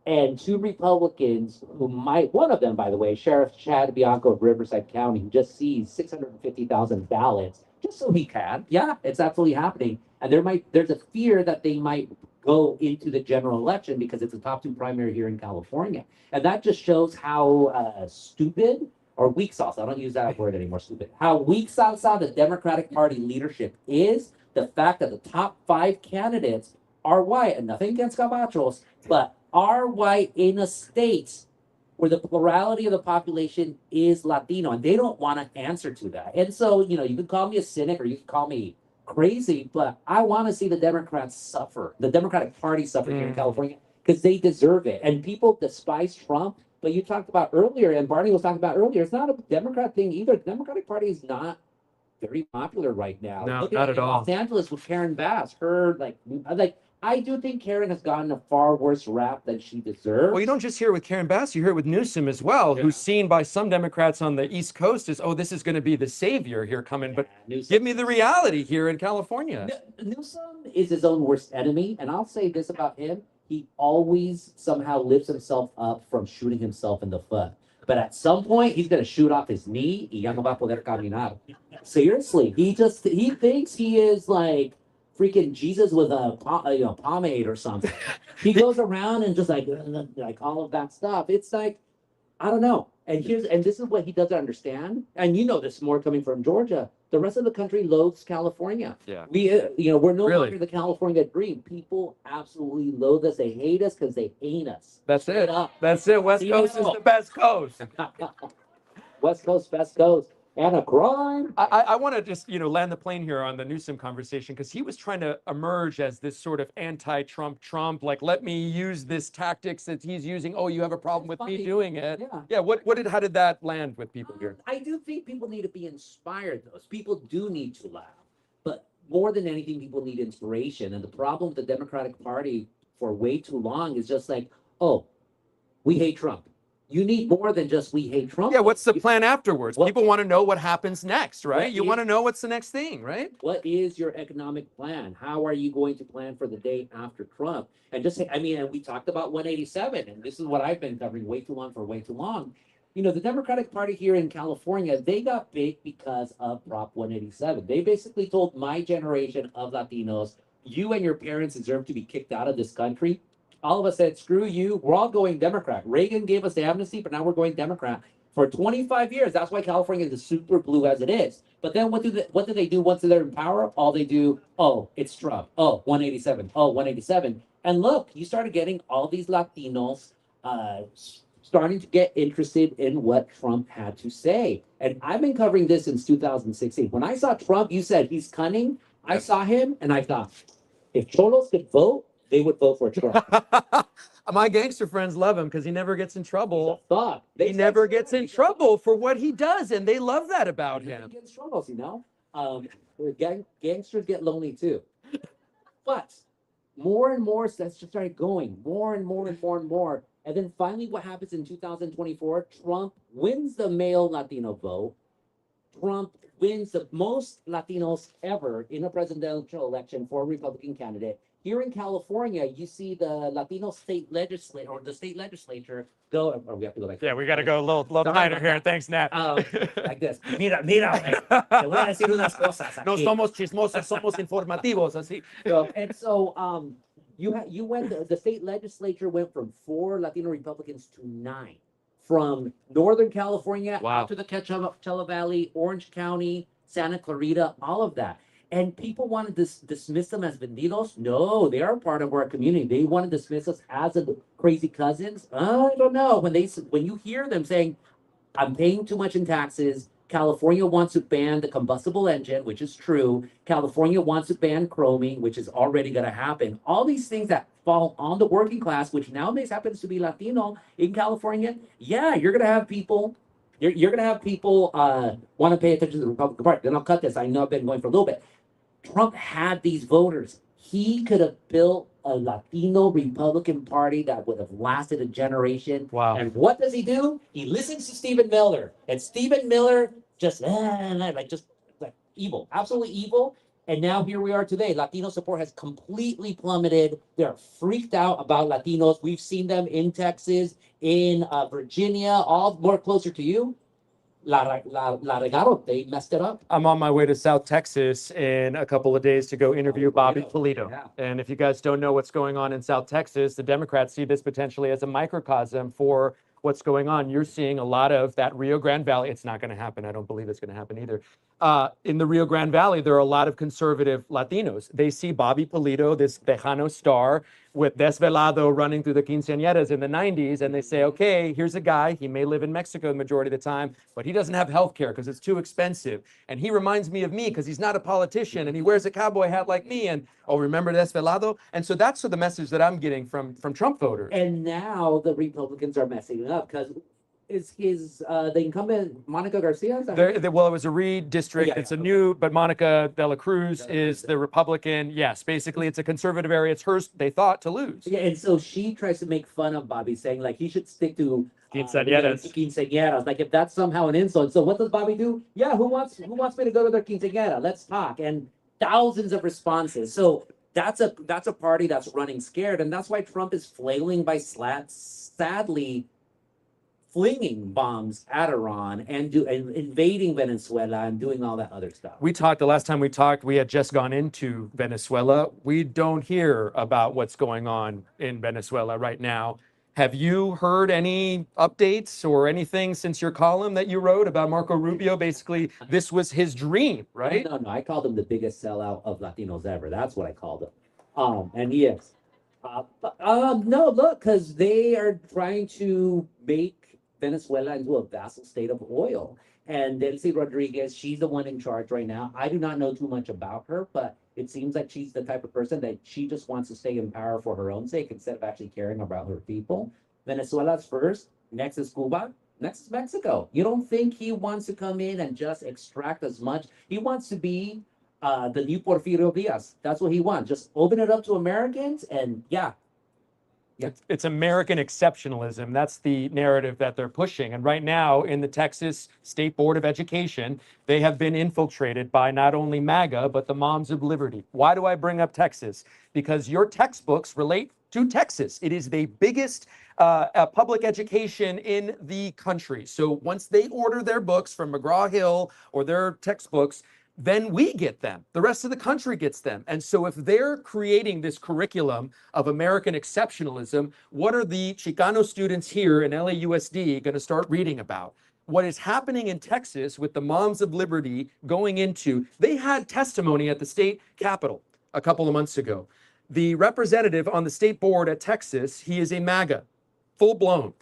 and 2 Republicans who might, one of them, by the way, Sheriff Chad Bianco of Riverside County, who just seized 650,000 ballots just so he can. Yeah, it's absolutely happening. And there's a fear that they might go into the general election because it's a top two primary here in California. And that just shows how stupid or weak sauce, I don't use that word anymore, stupid, how weak sauce the Democratic Party leadership is. The fact that the top 5 candidates are white, and nothing against Gabachos, but are white in a state where the plurality of the population is Latino, and they don't want to answer to that. And so, you can call me a cynic or you can call me crazy, but I want to see the Democrats suffer, the Democratic Party suffer here in California, because they deserve it. And people despise Trump, but you talked about earlier, and Barney was talking about earlier, it's not a Democrat thing either. The Democratic Party is not very popular right now. No, Look not at all. Los Angeles with Karen Bass, I do think Karen has gotten a far worse rap than she deserves. Well, you don't just hear it with Karen Bass, you hear it with Newsom as well, who's seen by some Democrats on the East Coast as, oh, this is going to be the savior here coming. But Newsom. give me the reality here in California. Newsom is his own worst enemy, and I'll say this about him: he always somehow lifts himself up from shooting himself in the foot. But at some point, he's going to shoot off his knee, y ya no va a poder caminar. Seriously, he thinks he is like freaking Jesus with a pomade or something. He goes around and just like all of that stuff. It's like, I don't know. And this is what he doesn't understand. And this more coming from Georgia. The rest of the country loathes California. Yeah. We're no Really? longer the California dream. People absolutely loathe us. They hate us because they ain't us. That's it. Straight up. That's it. West Coast is the best coast. West Coast, best coast, and a crime. I want to just, land the plane here on the Newsom conversation, because he was trying to emerge as this sort of anti-Trump, like, let me use this tactics that he's using. Oh, you have a problem with me doing it. Yeah. Yeah. How did that land with people here? I do think people need to be inspired. Those people do need to laugh, but more than anything, people need inspiration. And the problem with the Democratic Party for way too long is just like, oh, we hate Trump. You need more than just we hate Trump. Yeah, what's the plan afterwards? What- People want to know what happens next, right? What You is- want to know what's the next thing, right? What is your economic plan? How are you going to plan for the day after Trump? And and we talked about 187, and this is what I've been covering way too long for way too long. The Democratic Party here in California, they got big because of Prop 187. They basically told my generation of Latinos, you and your parents deserve to be kicked out of this country. All of us said, screw you. We're all going Democrat. Reagan gave us the amnesty, but now we're going Democrat. For 25 years, that's why California is as super blue as it is. But then what do they do once they're in power? All they do, oh, it's Trump. Oh, 187. Oh, 187. And look, you started getting all these Latinos starting to get interested in what Trump had to say. And I've been covering this since 2016. When I saw Trump, you said he's cunning. I saw him and I thought, if Cholos could vote, they would vote for Trump. My gangster friends love him because he never gets in trouble. Thought. He never gets in trouble for what he does, and they love that about him. Gets troubles, gangsters get lonely too. But more and more that's just started going, more and more and more and more. And then finally what happens in 2024, Trump wins the male Latino vote. Trump wins the most Latinos ever in a presidential election for a Republican candidate. Here in California, you see the Latino state legislature or the state legislature go. Oh, we have to go like. Yeah, we got to go a little tighter here. Thanks, Nat. Like this. Mira, te voy a decir unas cosas No aquí. somos chismosos, somos informativos, así. You went. The state legislature went from 4 Latino Republicans to 9. From Northern California out to the Coachella Valley, Orange County, Santa Clarita, all of that. And people want to dismiss them as vendidos. No, they are part of our community. They want to dismiss us as crazy cousins. I don't know. When you hear them saying, I'm paying too much in taxes, California wants to ban the combustible engine, which is true. California wants to ban chroming, which is already going to happen. All these things that fall on the working class, which nowadays happens to be Latino in California. Yeah, you're going to have people. You're going to have people want to pay attention to the Republican Party. Then I'll cut this. I know I've been going for a little bit. Trump had these voters. He could have built a Latino Republican Party that would have lasted a generation. Wow. And what does he do? He listens to Stephen Miller. And Stephen Miller just evil, absolutely evil. And now here we are today. Latino support has completely plummeted. They're freaked out about Latinos. We've seen them in Texas, in Virginia, all more closer to you. la regaron. They messed it up. I'm on my way to South Texas in a couple of days to go interview Bobby Polito. Yeah. And if you guys don't know what's going on in South Texas, the Democrats see this potentially as a microcosm for what's going on. You're seeing a lot of that Rio Grande Valley. It's not going to happen. I don't believe it's going to happen either. In the Rio Grande Valley, there are a lot of conservative Latinos. They see Bobby Polito, this Tejano star, with Desvelado running through the quinceañeras in the 90s, and they say, okay, here's a guy, he may live in Mexico the majority of the time, but he doesn't have health care because it's too expensive. And he reminds me of me because he's not a politician and he wears a cowboy hat like me. And, oh, remember Desvelado? And so that's the message that I'm getting from Trump voters. And now the Republicans are messing it up because is the incumbent Monica Garcia? Is that her? Well, it was a redistrict. Yeah, It's yeah, a new, but Monica de la Cruz is the Republican. Yes, basically, it's a conservative area. It's hers, they thought, to lose. Yeah, and so she tries to make fun of Bobby, saying like he should stick to Quinceañeras. Quinceañeras. Like if that's somehow an insult. So what does Bobby do? Yeah, who wants me to go to their quinceañera? Let's talk. And thousands of responses. So that's a party that's running scared, and that's why Trump is flailing by sadly flinging bombs at Iran and invading Venezuela and doing all that other stuff. We talked the last time we talked, we had just gone into Venezuela. We don't hear about what's going on in Venezuela right now. Have you heard any updates or anything since your column that you wrote about Marco Rubio? Basically, this was his dream, right? No, I called him the biggest sellout of Latinos ever. That's what I called him. And he is. No, look, because they are trying to make Venezuela into a vassal state of oil. And Delcy Rodriguez, she's the one in charge right now. I do not know too much about her, but it seems like she's the type of person that she just wants to stay in power for her own sake instead of actually caring about her people. Venezuela's first, next is Cuba, next is Mexico. You don't think he wants to come in and just extract as much? He wants to be the new Porfirio Diaz. That's what he wants. Just open it up to Americans and yeah. It's American exceptionalism. That's the narrative that they're pushing. And right now in the Texas State Board of Education, they have been infiltrated by not only MAGA, but the Moms of Liberty. Why do I bring up Texas? Because your textbooks relate to Texas. It is the biggest public education in the country. So once they order their books from McGraw-Hill or their textbooks, then we get them. The rest of the country gets them. And so if they're creating this curriculum of American exceptionalism, what are the Chicano students here in LAUSD going to start reading about? What is happening in Texas with the Moms of Liberty going into, they had testimony at the state capitol a couple of months ago. The representative on the state board at Texas, he is a MAGA, full blown.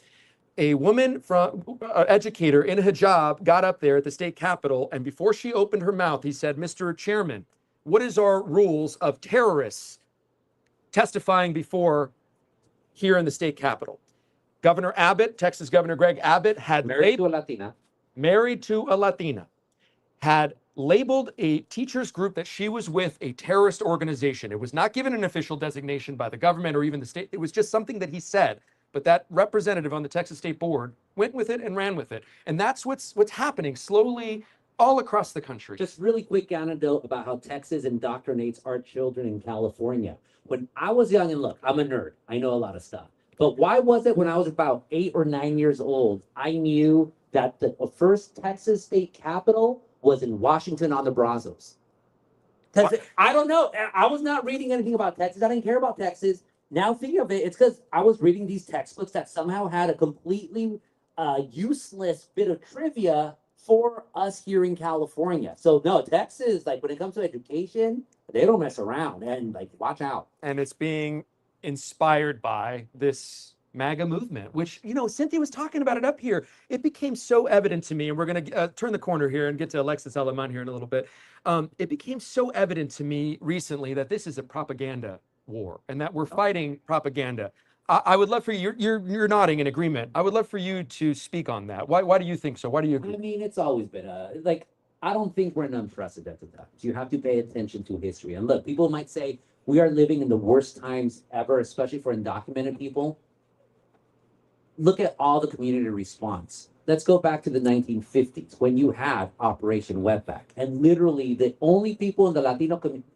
A woman from educator in a hijab got up there at the state capitol, and before she opened her mouth, he said, Mr. Chairman, what is our rules of terrorists testifying before here in the state capitol? Governor Abbott, Texas Governor Greg Abbott, had Married to a Latina. Married to a Latina, had labeled a teachers group that she was with a terrorist organization. It was not given an official designation by the government or even the state. It was just something that he said. But that representative on the Texas State Board went with it and ran with it. And that's what's happening slowly all across the country. Just really quick anecdote about how Texas indoctrinates our children in California. When I was young, and look, I'm a nerd. I know a lot of stuff. But why was it when I was about 8 or 9 years old, I knew that the first Texas state capitol was in Washington on the Brazos? Because I don't know. I was not reading anything about Texas. I didn't care about Texas. Now thinking of it, it's because I was reading these textbooks that somehow had a completely useless bit of trivia for us here in California. So no, Texas, like when it comes to education, they don't mess around and like watch out. And it's being inspired by this MAGA movement, which, you know, Cynthia was talking about it up here. It became so evident to me, and we're going to turn the corner here and get to Alexis Alaman here in a little bit. It became so evident to me recently that this is a propaganda war and that we're fighting propaganda. I would love for you, you're nodding in agreement. I would love for you to speak on that. Why do you think so? Why do you agree? I mean, it's always been like, I don't think we're in unprecedented times. You have to pay attention to history. And look, people might say we are living in the worst times ever, especially for undocumented people. Look at all the community response. Let's go back to the 1950s when you had Operation Wetback. And literally the only people in the Latino community,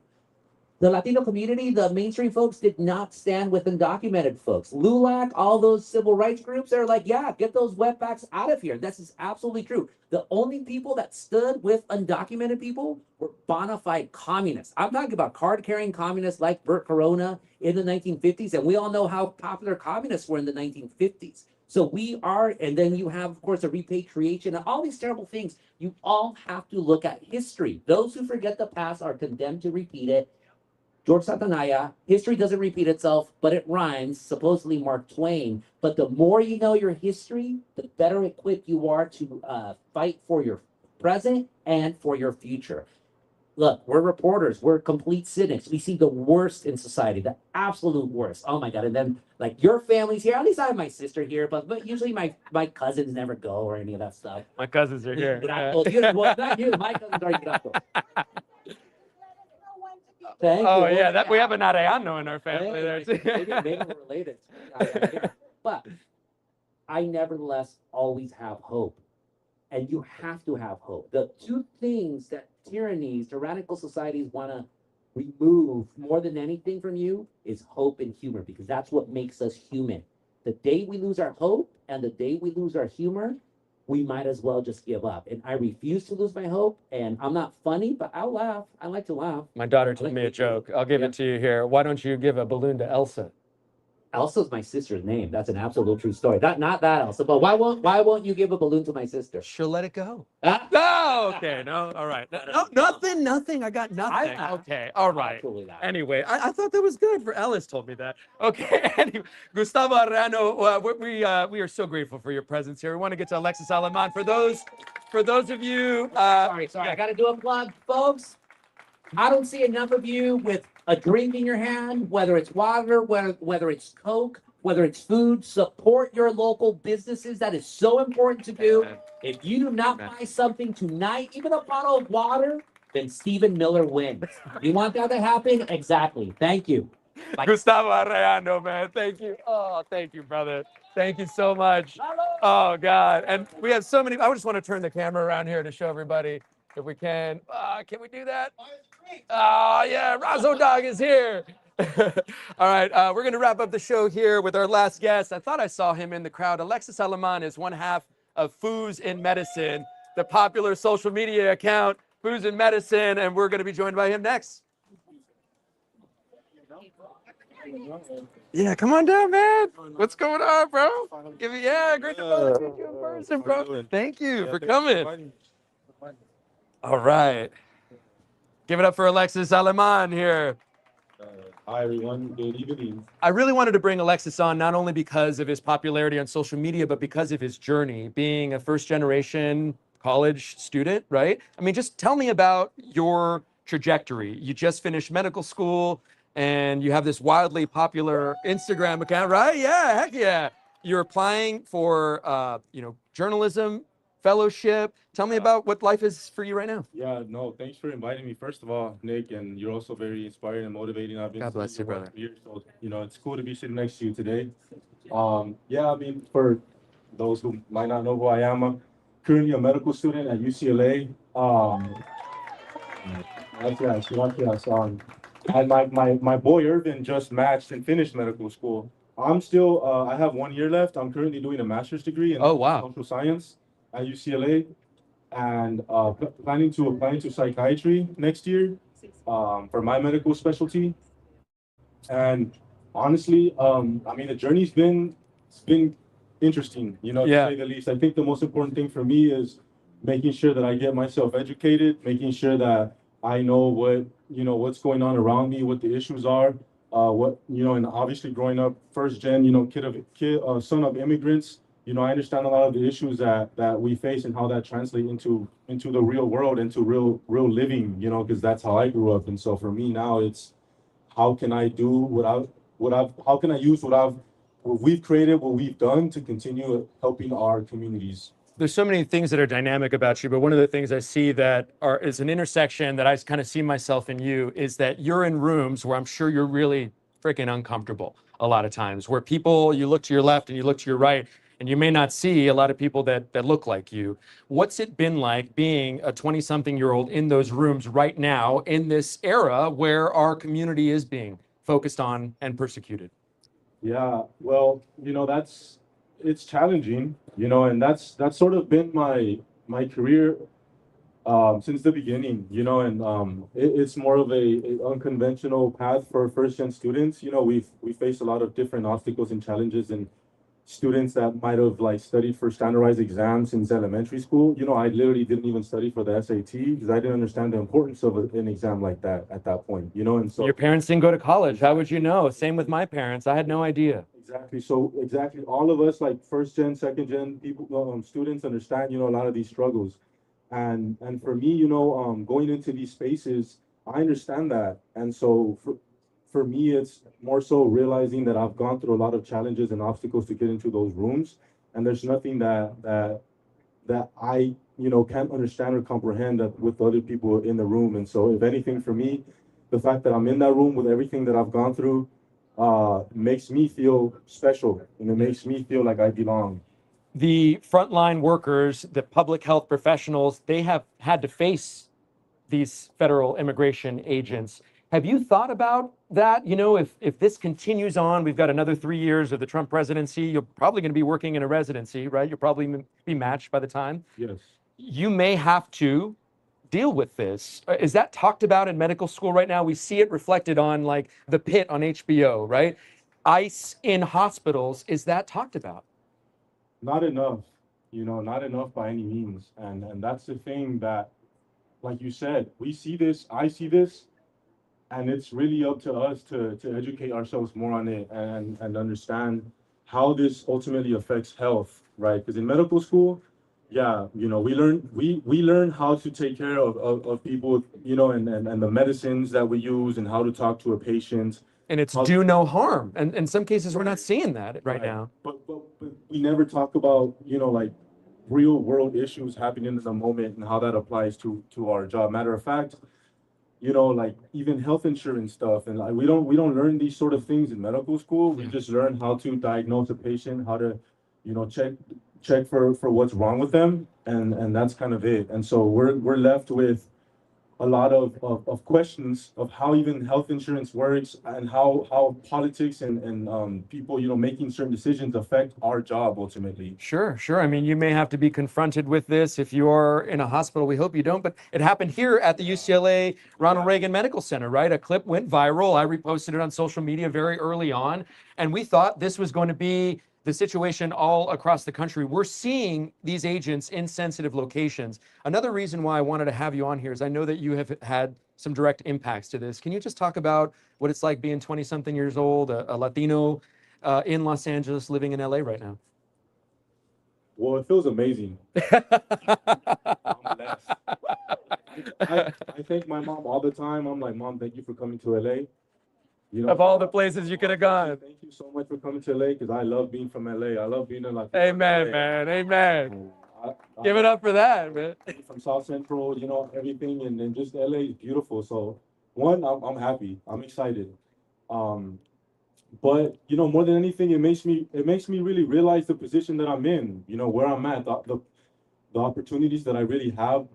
The Latino community, the mainstream folks did not stand with undocumented folks. LULAC, all those civil rights groups, they're like, yeah, get those wetbacks out of here. This is absolutely true. The only people that stood with undocumented people were bona fide communists. I'm talking about card-carrying communists like Bert Corona in the 1950s, and we all know how popular communists were in the 1950s. So we are, and then you have, of course, a repatriation and all these terrible things. You all have to look at history. Those who forget the past are condemned to repeat it. George Santayana, history doesn't repeat itself, but it rhymes, supposedly Mark Twain. But the more you know your history, the better equipped you are to fight for your present and for your future. Look, we're reporters. We're complete cynics. We see the worst in society, the absolute worst. Oh my God. And then like your family's here. At least I have my sister here, but usually my cousins never go or any of that stuff. My cousins are here. Well, not you. My cousins are grato. Thank Oh you. yeah, Well, we have an Arellano in our family Hey, there too. maybe we're related. But I nevertheless always have hope. And you have to have hope. The two things that tyrannical societies want to remove more than anything from you is hope and humor, because that's what makes us human. The day we lose our hope and the day we lose our humor, we might as well just give up. And I refuse to lose my hope. And I'm not funny, but I'll laugh. I like to laugh. My daughter told me a joke. I'll give it to you here. Why don't you give a balloon to Elsa? Elsa's my sister's name. That's an absolute true story. Not that Elsa, but why won't you give a balloon to my sister? She'll let it go. Ah, No, okay, no, all right. No, nothing. I got nothing. Okay, all right. absolutely not. Anyway, I thought that was good. For Ellis told me that. Okay. Anyway, Gustavo Arellano, we are so grateful for your presence here. We want to get to Alexis Aleman. For those of you, Sorry. I got to do a plug, folks. I don't see enough of you with a drink in your hand, whether it's water, whether it's Coke, whether it's food. Support your local businesses. That is so important to do. Amen. If you do not Amen. buy something tonight, even a bottle of water, then Stephen Miller wins. You want that to happen? Exactly. Thank you. Bye. Gustavo Arellano, man. Thank you. Oh, thank you, brother. Thank you so much. Oh, God. And we have so many. I just want to turn the camera around here to show everybody if we can. Can we do that? Oh, yeah. Razzo Dog is here. All right. We're going to wrap up the show here with our last guest. I thought I saw him in the crowd. Alexis Aleman is one half of Foods in Medicine, the popular social media account, Foods in Medicine. And we're going to be joined by him next. Yeah, come on down, man. What's going on, bro? Great to meet you in person, bro. Thank you for coming. All right. Give it up for Alexis Aleman here. Hi, everyone. Good evening. I really wanted to bring Alexis on, not only because of his popularity on social media, but because of his journey, being a first-generation college student, right? I mean, just tell me about your trajectory. You just finished medical school, and you have this wildly popular Instagram account, right? Yeah, heck yeah. You're applying for, journalism fellowship. Tell me about what life is for you right now. Yeah, no, thanks for inviting me. First of all, Nick, and you're also very inspiring and motivating. I've been God bless seeing you, your work brother. for years, so it's cool to be sitting next to you today. Yeah, I mean, for those who might not know who I am, I'm currently a medical student at UCLA. Gracias. And my boy Irvin just matched and finished medical school. I'm still, I have 1 year left. I'm currently doing a master's degree in social science at UCLA, and planning to apply to psychiatry next year for my medical specialty. And honestly, I mean, the journey's been interesting, to say the least. I think the most important thing for me is making sure that I get myself educated, making sure that I know what's going on around me, what the issues are, and obviously growing up first gen, son of immigrants. I understand a lot of the issues that we face and how that translates into the real world, into real living, because that's how I grew up. And so for me now, it's how can I do how can I use what we've created, what we've done to continue helping our communities. There's so many things that are dynamic about you, but one of the things I see that is an intersection that I kind of see myself in you is that you're in rooms where I'm sure you're really freaking uncomfortable a lot of times, where people, you look to your left and you look to your right, and you may not see a lot of people that look like you. What's it been like being a 20-something-year-old in those rooms right now in this era where our community is being focused on and persecuted? Yeah, well, it's challenging, and that's sort of been my career since the beginning, and it's more of a unconventional path for first-gen students. We face a lot of different obstacles and challenges, and students that might have like studied for standardized exams since elementary school. I literally didn't even study for the SAT because I didn't understand the importance of an exam like that at that point. And so Your parents didn't go to college. How would you know? Same with my parents. I had no idea. exactly. So exactly, all of us like first gen, second gen people, students understand, a lot of these struggles, and for me, going into these spaces, I understand that, and so for me, it's more so realizing that I've gone through a lot of challenges and obstacles to get into those rooms, and there's nothing that I can't understand or comprehend that with other people in the room. And so, if anything, for me, the fact that I'm in that room with everything that I've gone through makes me feel special, and it makes me feel like I belong. The frontline workers, the public health professionals, they have had to face these federal immigration agents. Have you thought about that? If this continues on, we've got another 3 years of the Trump presidency, you're probably going to be working in a residency, right? You'll probably be matched by the time. Yes. You may have to deal with this. Is that talked about in medical school right now? We see it reflected on like The Pit on HBO, right? ICE in hospitals, is that talked about? Not enough, not enough by any means. And that's the thing that, like you said, we see this, I see this, and it's really up to us to educate ourselves more on it and understand how this ultimately affects health, right? Because in medical school, yeah, we learn how to take care of people, and the medicines that we use and how to talk to a patient. And it's do no harm. And in some cases, we're not seeing that right now. But we never talk about, like real world issues happening in the moment and how that applies to our job. Matter of fact, like even health insurance stuff, and like we don't learn these sort of things in medical school. We just learn how to diagnose a patient, how to, check for what's wrong with them, and that's kind of it. And so we're left with a lot of questions of how even health insurance works and how politics and people, making certain decisions affect our job ultimately. Sure. I mean, you may have to be confronted with this if you are in a hospital. We hope you don't, but it happened here at the UCLA Ronald Reagan Medical Center, right? A clip went viral. I reposted it on social media very early on, and we thought this was going to be the situation all across the country. We're seeing these agents in sensitive locations. Another reason why I wanted to have you on here is I know that you have had some direct impacts to this. Can you just talk about what it's like being 20-something years old, a Latino in Los Angeles, living in LA right now? Well, it feels amazing. I'm blessed. I thank my mom all the time. I'm like, Mom, thank you for coming to LA. Of all the places you could have gone. Thank you so much for coming to LA because I love being from LA. I love being in Latino. Amen, man. Amen. Give it up for that, man. From South Central, everything, and just LA is beautiful. So, one, I'm happy. I'm excited. But more than anything, it makes me really realize the position that I'm in. Where I'm at, the opportunities that I really have.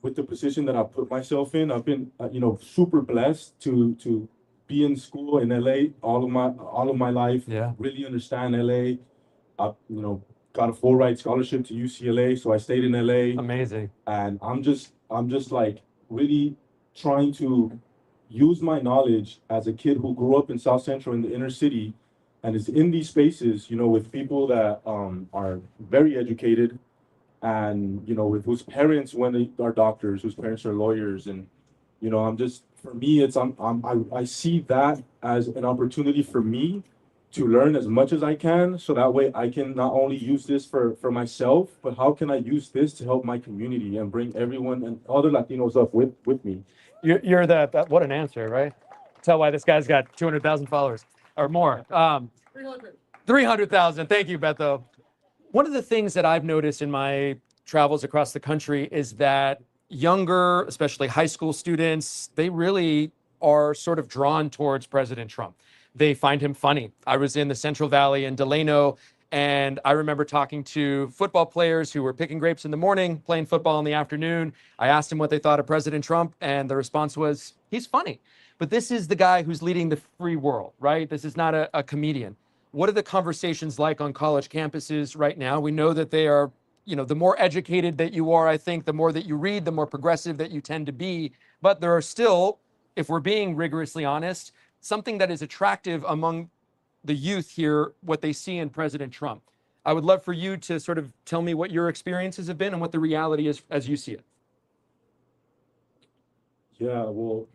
With the position that I put myself in, I've been super blessed to be in school in LA all of my life. Yeah. Really understand LA. I got a full ride scholarship to UCLA, so I stayed in LA. Amazing. And I'm just like really trying to use my knowledge as a kid who grew up in South Central in the inner city and is in these spaces, with people that are very educated and, with whose parents are doctors, whose parents are lawyers. And, for me, I see that as an opportunity for me to learn as much as I can, so that way I can not only use this for myself, but how can I use this to help my community and bring everyone and other Latinos up with me. You're that what an answer, right? Tell why this guy's got 200,000 followers or more. 300,000. Thank you, Beto. One of the things that I've noticed in my travels across the country is that younger, especially high school students, they really are sort of drawn towards President Trump. They find him funny. I was in the Central Valley in Delano, And I remember talking to football players who were picking grapes in the morning, playing football in the afternoon. I asked them what they thought of President Trump, and the response was, he's funny. But this is the guy who's leading the free world, right? This is not a comedian. What are the conversations like on college campuses right now? We know that they are, the more educated that you are, I think, the more that you read, the more progressive that you tend to be. But there are still, if we're being rigorously honest, something that is attractive among the youth here, what they see in President Trump. I would love for you to sort of tell me what your experiences have been and what the reality is as you see it. Yeah, well,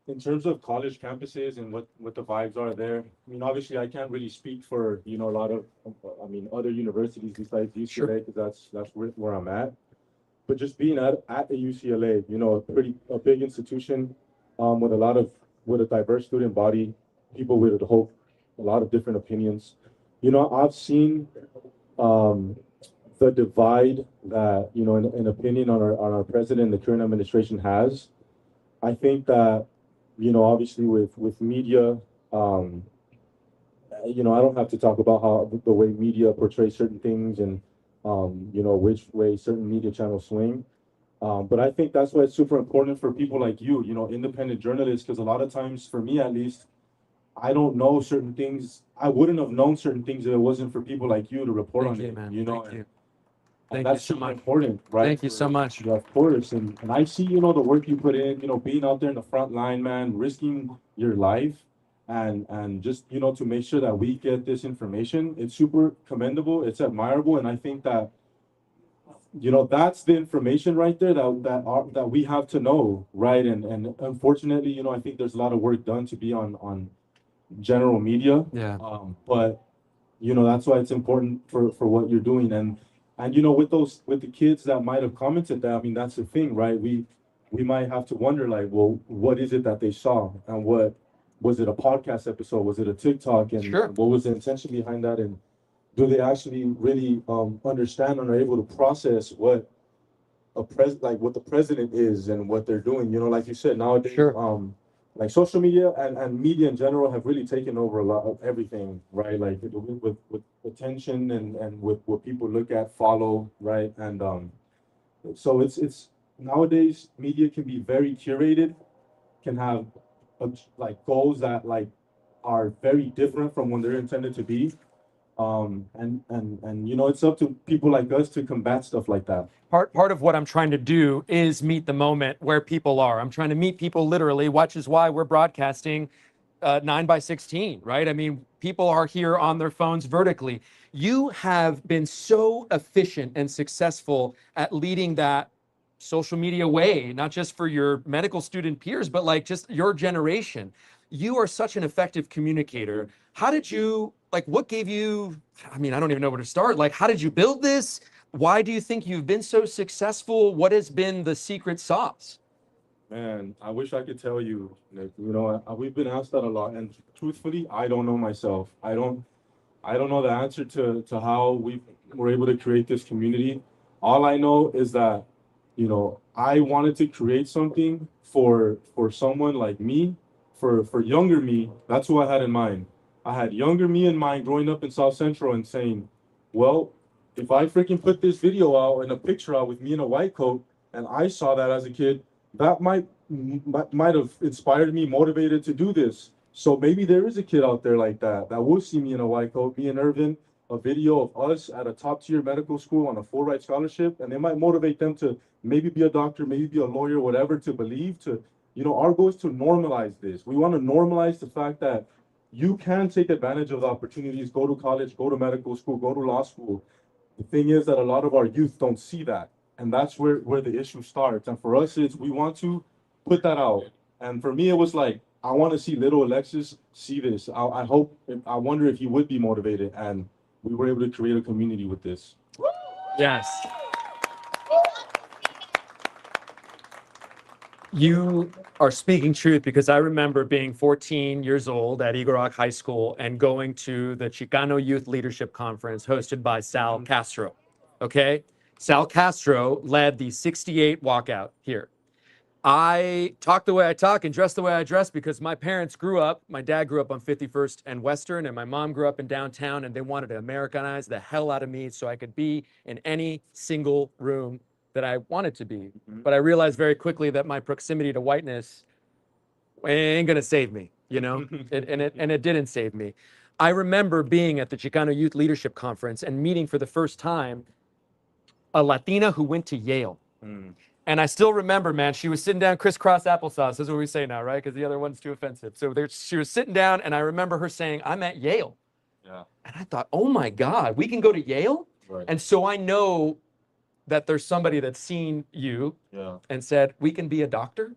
in terms of college campuses and what the vibes are there, I mean, obviously I can't really speak for, a lot of, other universities besides UCLA, because that's where I'm at. But just being at a UCLA, a big institution, with a diverse student body, people with a lot of different opinions. I've seen the divide that, an opinion on our president and the current administration has. I think that, obviously with media, I don't have to talk about how the way media portrays certain things and, which way certain media channels swing. But I think that's why it's super important for people like you, independent journalists, because a lot of times, for me at least, I don't know certain things. I wouldn't have known certain things if it wasn't for people like you to report on it. Man. Thank you. And that's so super much. important, right? Thank you so much. Yeah, of course. And I see, the work you put in, being out there in the front line, man, risking your life and just, to make sure that we get this information. It's super commendable. It's admirable. And I think that, that's the information right there that we have to know, right? And unfortunately, I think there's a lot of work done to be on general media. Yeah. But that's why it's important for what you're doing. And with the kids that might have commented that, I mean, that's the thing, right? We might have to wonder, like, well, what is it that they saw, and what was it, a podcast episode, was it a TikTok, and Sure. what was the intention behind that, and do they actually really understand and are able to process what what the president is and what they're doing? Like you said, nowadays, Sure. Like social media and media in general have really taken over a lot of everything, right? Like with attention and with what people look at, follow, right? And so it's nowadays media can be very curated, can have like goals that like are very different from when they're intended to be. And it's up to people like us to combat stuff like that. Part of what I'm trying to do is meet the moment where people are. I'm trying to meet people literally, which is why we're broadcasting 9x16, right? I mean, people are here on their phones vertically. You have been so efficient and successful at leading that social media way, not just for your medical student peers, but like just your generation. You are such an effective communicator. How did you, what gave you, I mean, I don't even know where to start. Like, how did you build this? Why do you think you've been so successful? What has been the secret sauce? Man, I wish I could tell you, Nick. We've been asked that a lot, and truthfully, I don't know myself. I don't know the answer to how we were able to create this community. All I know is that, I wanted to create something for someone like me, for younger me. That's who I had in mind. I had younger me in mind growing up in South Central and saying, well, if I freaking put this video out and a picture out with me in a white coat, and I saw that as a kid, that might have inspired me, motivated to do this. So maybe there is a kid out there like that will see me in a white coat, me and Irvin, a video of us at a top tier medical school on a full ride scholarship, and it might motivate them to maybe be a doctor, maybe be a lawyer, whatever, to believe, our goal is to normalize this. We want to normalize the fact that you can take advantage of the opportunities, go to college, go to medical school, go to law school. The thing is that a lot of our youth don't see that. And that's where the issue starts. And for us, we want to put that out. And for me, it was like, I want to see little Alexis see this. I wonder if he would be motivated. And we were able to create a community with this. Yes. You are speaking truth, because I remember being 14 years old at Eagle Rock High School and going to the Chicano Youth Leadership Conference hosted by Sal Castro. Okay? Sal Castro led the 68 walkout here. I talk the way I talk and dress the way I dress because my parents grew up, my dad grew up on 51st and Western, and my mom grew up in downtown, and they wanted to Americanize the hell out of me so I could be in any single room that I wanted to be. But I realized very quickly that my proximity to whiteness ain't gonna save me, you know? And it didn't save me. I remember being at the Chicano Youth Leadership Conference and meeting for the first time a Latina who went to Yale. And I still remember, man, she was sitting down, crisscross applesauce. This is what we say now, right? Because the other one's too offensive. So she was sitting down, and I remember her saying, I'm at Yale. Yeah. And I thought, oh my God, we can go to Yale? Right. And so I know that there's somebody that's seen you and said, we can be a doctor.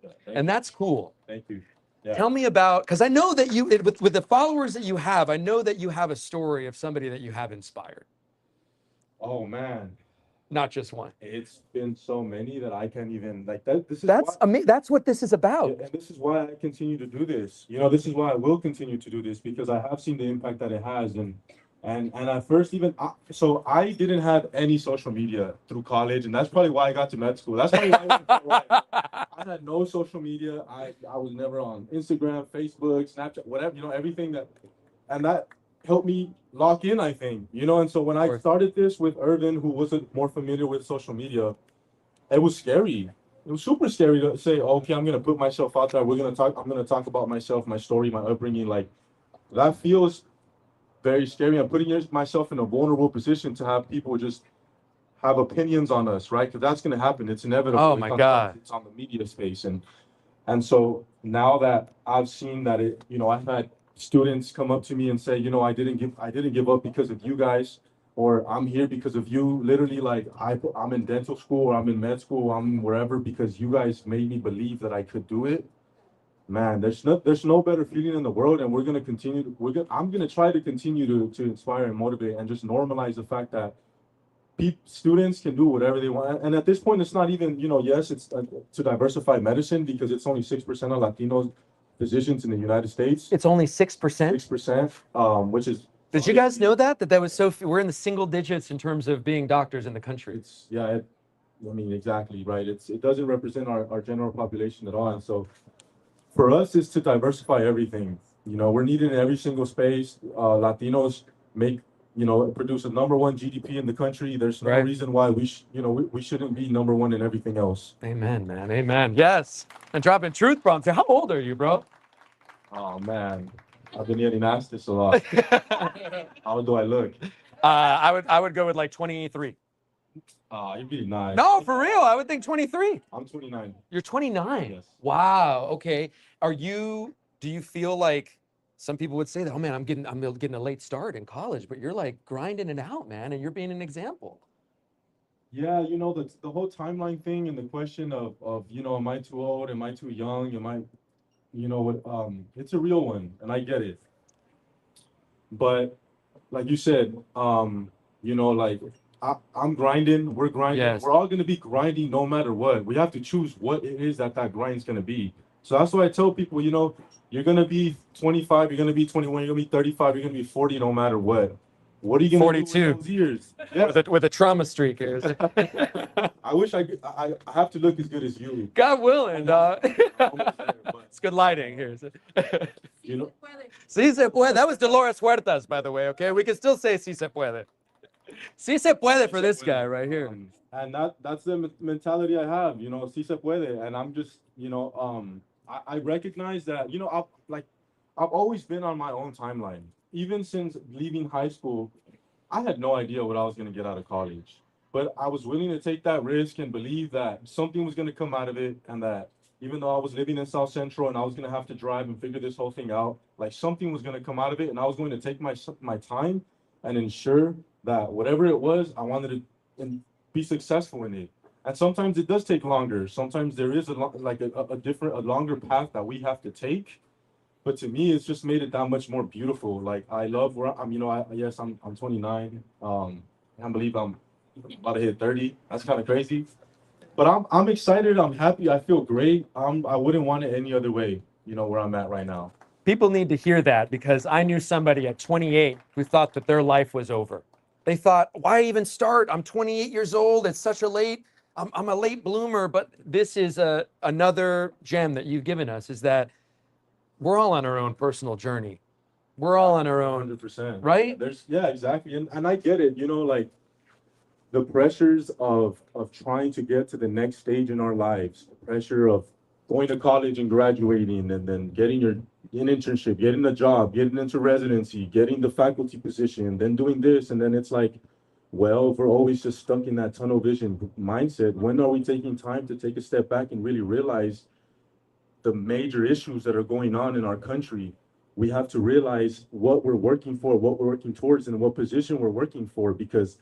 Yeah, and that's cool. Thank you. Yeah. Tell me about, because I know that you, with the followers that you have, I know that you have a story of somebody that you have inspired. Oh, man. Not just one. It's been so many that I can't even like that. That's what this is about. And this is why I continue to do this. You know, this is why I will continue to do this, because I have seen the impact that it has. And at first, so I didn't have any social media through college, and that's probably why I got to med school. That's probably why I had no social media. I was never on Instagram, Facebook, Snapchat, whatever, you know, everything that helped me lock in, I think, you know. And so when I started this with Irvin, who wasn't more familiar with social media, it was scary. It was super scary to say, okay, I'm gonna put myself out there. I'm gonna talk about myself, my story, my upbringing. Like, that feels very scary. I'm putting myself in a vulnerable position to have people just have opinions on us, right? Because that's gonna happen. It's inevitable. Oh my God. It's on the media space, and so now that I've seen that I've had students come up to me and say, I didn't give up because of you guys, or I'm here because of you. Literally, like I'm in dental school, or I'm in med school, I'm wherever because you guys made me believe that I could do it. Man, there's no better feeling in the world, and I'm gonna try to continue to inspire and motivate and just normalize the fact that students can do whatever they want. And at this point, it's not even, yes, it's to diversify medicine because it's only 6% of Latinos physicians in the United States. It's only 6%? 6%, which is... Did you guys know that was so few? We're in the single digits in terms of being doctors in the country. Exactly, right. It doesn't represent our general population at all. And so for us, it's to diversify everything. We're needed in every single space. Latinos produce a #1 GDP in the country. There's no reason why we shouldn't be #1 in everything else. Amen, man. Amen. Yes. And dropping truth bombs. How old are you, bro? Oh man, I've been getting asked this a lot. How old do I look? I would go with like 23. You're being nice. No, for real. I would think 23. I'm 29. You're 29. Yes. Wow. Okay. Do you feel like some people would say that, oh man, I'm getting a late start in college, but you're like grinding it out, man, and you're being an example. Yeah, the whole timeline thing and the question of am I too old? Am I too young? It's a real one, and I get it. But like you said, I'm grinding, we're grinding. Yes. We're all going to be grinding no matter what. We have to choose what it is that grind's going to be. So that's why I tell people, you're going to be 25, you're going to be 21, you're going to be 35, you're going to be 40 no matter what. What are you going to do with those years? Yeah. With a trauma streak. I wish I have to look as good as you. God willing, dog. It's good lighting here. Sí se puede. That was Dolores Huertas, by the way, okay? We can still say sí se puede. Sí se puede for this guy right here. And that's the mentality I have, sí se puede. And I'm just, I recognize that, I've always been on my own timeline. Even since leaving high school, I had no idea what I was going to get out of college. But I was willing to take that risk and believe that something was going to come out of it, and that even though I was living in South Central and I was going to have to drive and figure this whole thing out, like something was going to come out of it, and I was going to take my time and ensure that whatever it was, I wanted to be successful in it. And sometimes it does take longer. Sometimes there is a longer path that we have to take. But to me, it's just made it that much more beautiful. Like, I love where I'm, I'm 29. I can't believe I'm about to hit 30. That's kind of crazy. But I'm excited. I'm happy. I feel great. I wouldn't want it any other way, where I'm at right now. People need to hear that, because I knew somebody at 28 who thought that their life was over. They thought, why even start? I'm 28 years old. It's such a late. I'm a late bloomer, but this is another gem that you've given us, is that we're all on our own personal journey. We're all on our own, 100%. right? Yeah, exactly. And I get it, you know, like the pressures of trying to get to the next stage in our lives, the pressure of going to college and graduating and then getting an internship, getting a job, getting into residency, getting the faculty position, then doing this. And then it's like, well, if we're always just stuck in that tunnel vision mindset, when are we taking time to take a step back and really realize the major issues that are going on in our country? We have to realize what we're working for, what we're working towards, and what position we're working for, because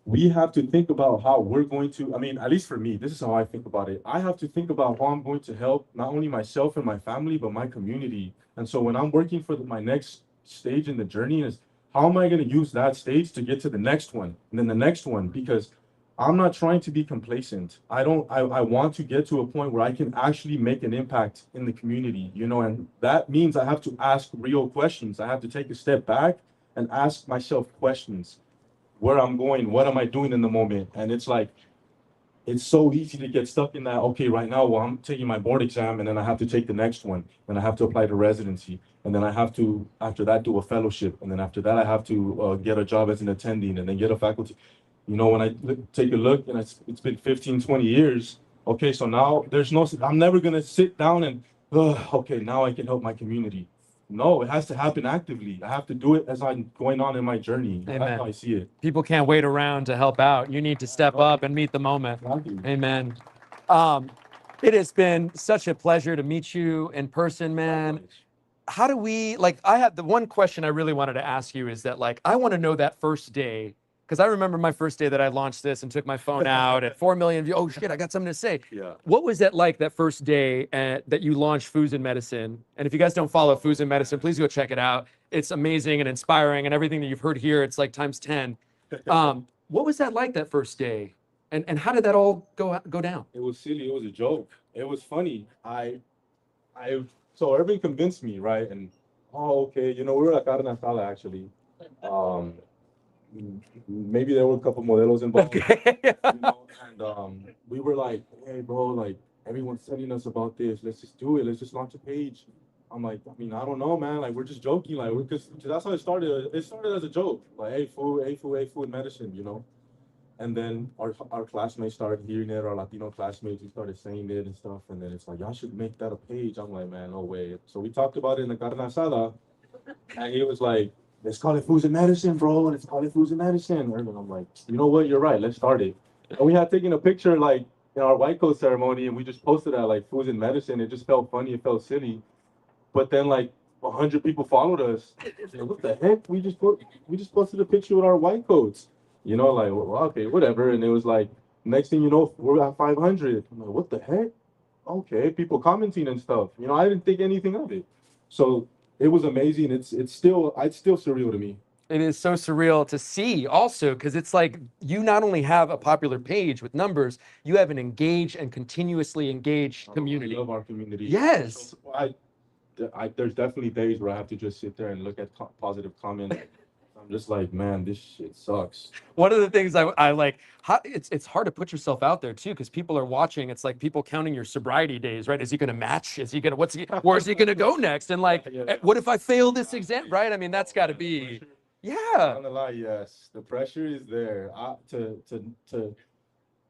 we have to think about how we're going to, I mean, at least for me, this is how I think about it. I have to think about how I'm going to help not only myself and my family, but my community. And so when I'm working for my next stage in the journey, is how am I going to use that stage to get to the next one and then the next one? Because I'm not trying to be complacent. I want to get to a point where I can actually make an impact in the community, you know, and that means I have to ask real questions. I have to take a step back and ask myself questions. Where I'm going, what am I doing in the moment? And it's like, it's so easy to get stuck in that, okay, right now, well, I'm taking my board exam and then I have to take the next one. Then I have to apply to residency. And then I have to, after that, do a fellowship. And then after that, I have to get a job as an attending and then get a faculty. You know, when I take a look and it's been 15, 20 years, okay, so now I'm never gonna sit down and, okay, now I can help my community. No, it has to happen actively. I have to do it as I'm going on in my journey. Amen. That's how I see it. People can't wait around to help out. You need to step up and meet the moment. Amen. It has been such a pleasure to meet you in person, man. How do we, like, I have the one question I really wanted to ask you is that, like, I want to know that first day, because I remember my first day that I launched this and took my phone out at 4 million views. Oh shit, I got something to say. Yeah. What was that like, that first day that you launched Foods and Medicine? And if you guys don't follow Foods and Medicine, please go check it out. It's amazing and inspiring, and everything that you've heard here, it's like times 10. What was that like, that first day? And how did that all go down? It was silly. It was a joke. It was funny. So Irving convinced me, right? And okay, you know, we were at Carne Asada actually. Maybe there were a couple modelos involved. Okay. You know, and we were like, hey, bro, like everyone's telling us about this. Let's just do it. Let's just launch a page. I'm like, I mean, I don't know, man. Like, we're just joking, like, because that's how it started. It started as a joke, like, hey, food, medicine, you know. And then our classmates started hearing it, our Latino classmates, we started saying it and stuff. And then it's like, y'all should make that a page. I'm like, man, no way. So we talked about it in the Carne Asada, and he was like, let's call it Foods and Medicine, bro. Let's call it Foods and Medicine. And I'm like, you know what? You're right. Let's start it. And we had taken a picture, like, in our white coat ceremony, and we just posted that, like, Foods and Medicine. It just felt funny. It felt silly. But then, like, 100 people followed us. Like, what the heck? We just posted a picture with our white coats. You know, like, well, okay, whatever. And it was like, next thing you know, we're at 500. I'm like, what the heck? Okay, people commenting and stuff. You know, I didn't think anything of it. So it was amazing. It's still surreal to me. It is so surreal to see also, because it's like you not only have a popular page with numbers, you have an engaged and continuously engaged community. I love our community. Yes. So there's definitely days where I have to just sit there and look at positive comments. I'm just like, man, this shit sucks. One of the things I like, it's hard to put yourself out there too, because people are watching. It's like people counting your sobriety days, right? Is he going to match? Is he going to, where's he going to go next? And like, what if I fail this exam, right? I mean, that's got to be, yeah. I'm not gonna lie, yes, the pressure is there. I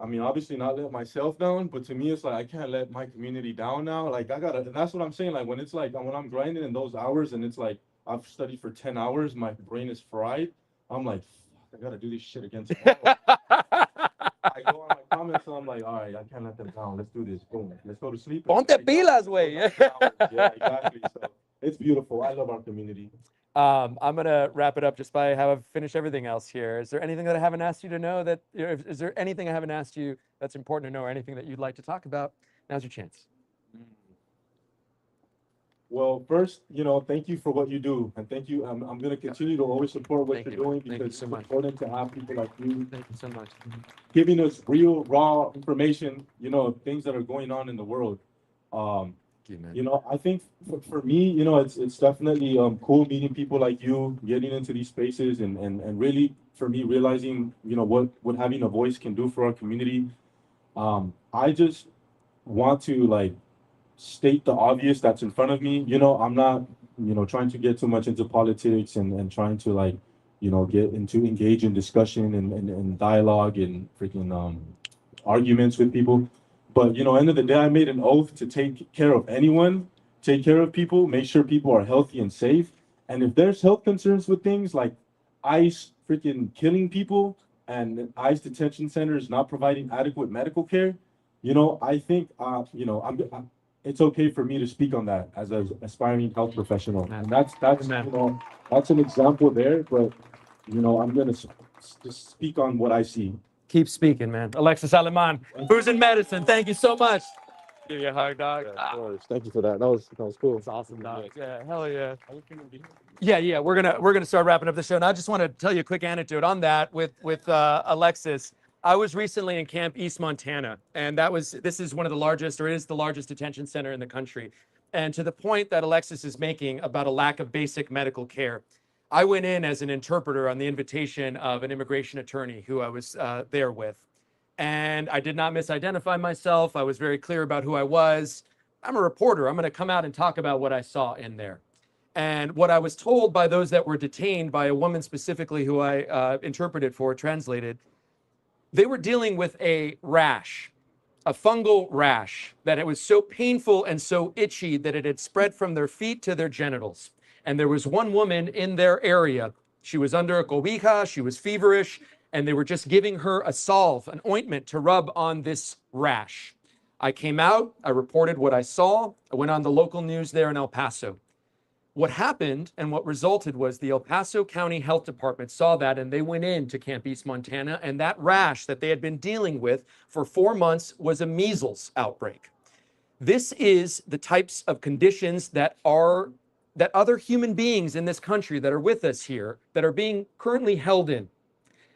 mean, obviously not let myself down, but to me, it's like, I can't let my community down now. Like, and that's what I'm saying. Like, when it's like, when I'm grinding in those hours and it's like, I've studied for 10 hours, my brain is fried. I'm like, fuck, I gotta do this shit again tomorrow. I go on my comments and I'm like, all right, I can't let them down. Let's do this. Boom. Let's go to sleep. Ponte pilas, güey. Yeah, exactly. So it's beautiful. I love our community. I'm gonna wrap it up just by how I've finished everything else here. Is there anything that I haven't asked you to know that, is there anything I haven't asked you that's important to know, or anything that you'd like to talk about? Now's your chance. Well, first, you know, thank you for what you do, and thank you. I'm going to continue to always support what you're doing, because it's important to have people like you. Thank you so much. Giving us real, raw information, you know, things that are going on in the world. You know, I think for me, you know, it's definitely cool meeting people like you, getting into these spaces, and really, for me, realizing, you know, what having a voice can do for our community. I just want to like state the obvious that's in front of me. I'm not, trying to get too much into politics and trying to like, get into engage in discussion and dialogue and freaking arguments with people. But end of the day, I made an oath to take care of anyone, take care of people, make sure people are healthy and safe. And if there's health concerns with things like ICE freaking killing people and ICE detention centers not providing adequate medical care, I think it's okay for me to speak on that as an aspiring health professional. And that's Amen. that's an example there. But I'm gonna just speak on what I see. Keep speaking, man. Alexis Aleman, who's in medicine. Thank you so much. Give you a hug, dog. Of course. Thank you for that. That was cool. It's awesome, dog. Yeah, hell yeah. Yeah. We're gonna start wrapping up the show. And I just want to tell you a quick anecdote on that with Alexis. I was recently in Camp East Montana, and this is one of the largest, or is the largest detention center in the country. And to the point that Alexis is making about a lack of basic medical care, I went in as an interpreter on the invitation of an immigration attorney who I was there with. And I did not misidentify myself. I was very clear about who I was. I'm a reporter. I'm going to come out and talk about what I saw in there. And what I was told by those that were detained, by a woman specifically who I interpreted for, translated, they were dealing with a rash, a fungal rash, that it was so painful and so itchy that it had spread from their feet to their genitals. And there was one woman in their area. She was under a cobija, she was feverish, and they were just giving her a salve, an ointment to rub on this rash. I came out, I reported what I saw. I went on the local news there in El Paso. What happened and what resulted was the El Paso County Health Department saw that, and they went into Camp East Montana, and that rash that they had been dealing with for 4 months was a measles outbreak. This is the types of conditions that other human beings in this country that are with us here, that are being currently held in.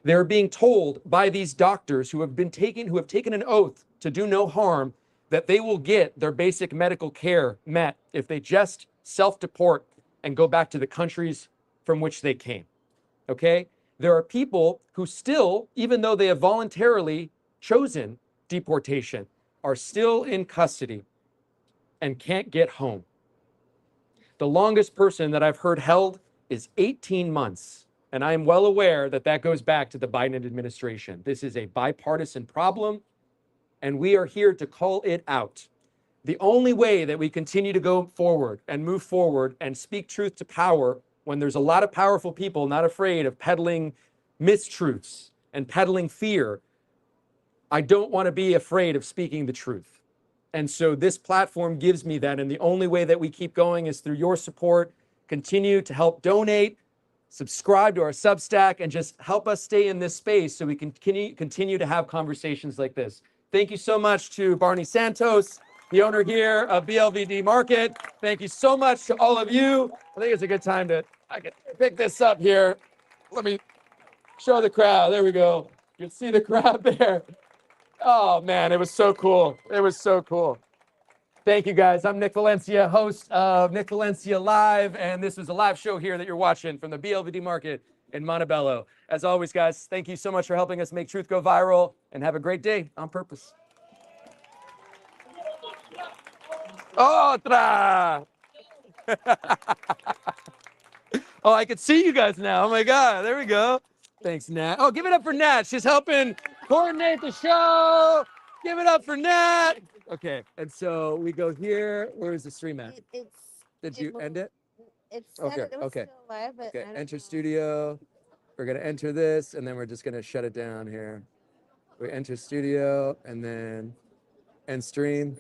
They're being told by these doctors who have taken an oath to do no harm, that they will get their basic medical care met if they just self-deport and go back to the countries from which they came. Okay? There are people who still, even though they have voluntarily chosen deportation, are still in custody and can't get home. The longest person that I've heard held is 18 months. And I am well aware that that goes back to the Biden administration. This is a bipartisan problem, and we are here to call it out. The only way that we continue to go forward and move forward and speak truth to power, when there's a lot of powerful people not afraid of peddling mistruths and peddling fear, I don't want to be afraid of speaking the truth. And so this platform gives me that. And the only way that we keep going is through your support. Continue to help donate, subscribe to our Substack, and just help us stay in this space so we can continue to have conversations like this. Thank you so much to Barney Santos, the owner here of BLVD Market. Thank you so much to all of you. I think it's a good time I can pick this up here. Let me show the crowd. There we go. You can see the crowd there. Oh man, it was so cool. It was so cool. Thank you guys. I'm Nick Valencia, host of Nick Valencia Live, and this is a live show here that you're watching from the BLVD Market in Montebello. As always, guys, thank you so much for helping us make truth go viral, and have a great day on purpose. Otra! Oh, I can see you guys now. Oh my God, there we go. Thanks, Nat. Oh, give it up for Nat. She's helping coordinate the show. Give it up for Nat. Okay, and so we go here. Where is the stream at? Did you end it? It's Okay, it was okay. still live, but Okay, I don't enter know. studio. We're gonna enter this, and then we're just gonna shut it down here. We enter studio, and then end stream.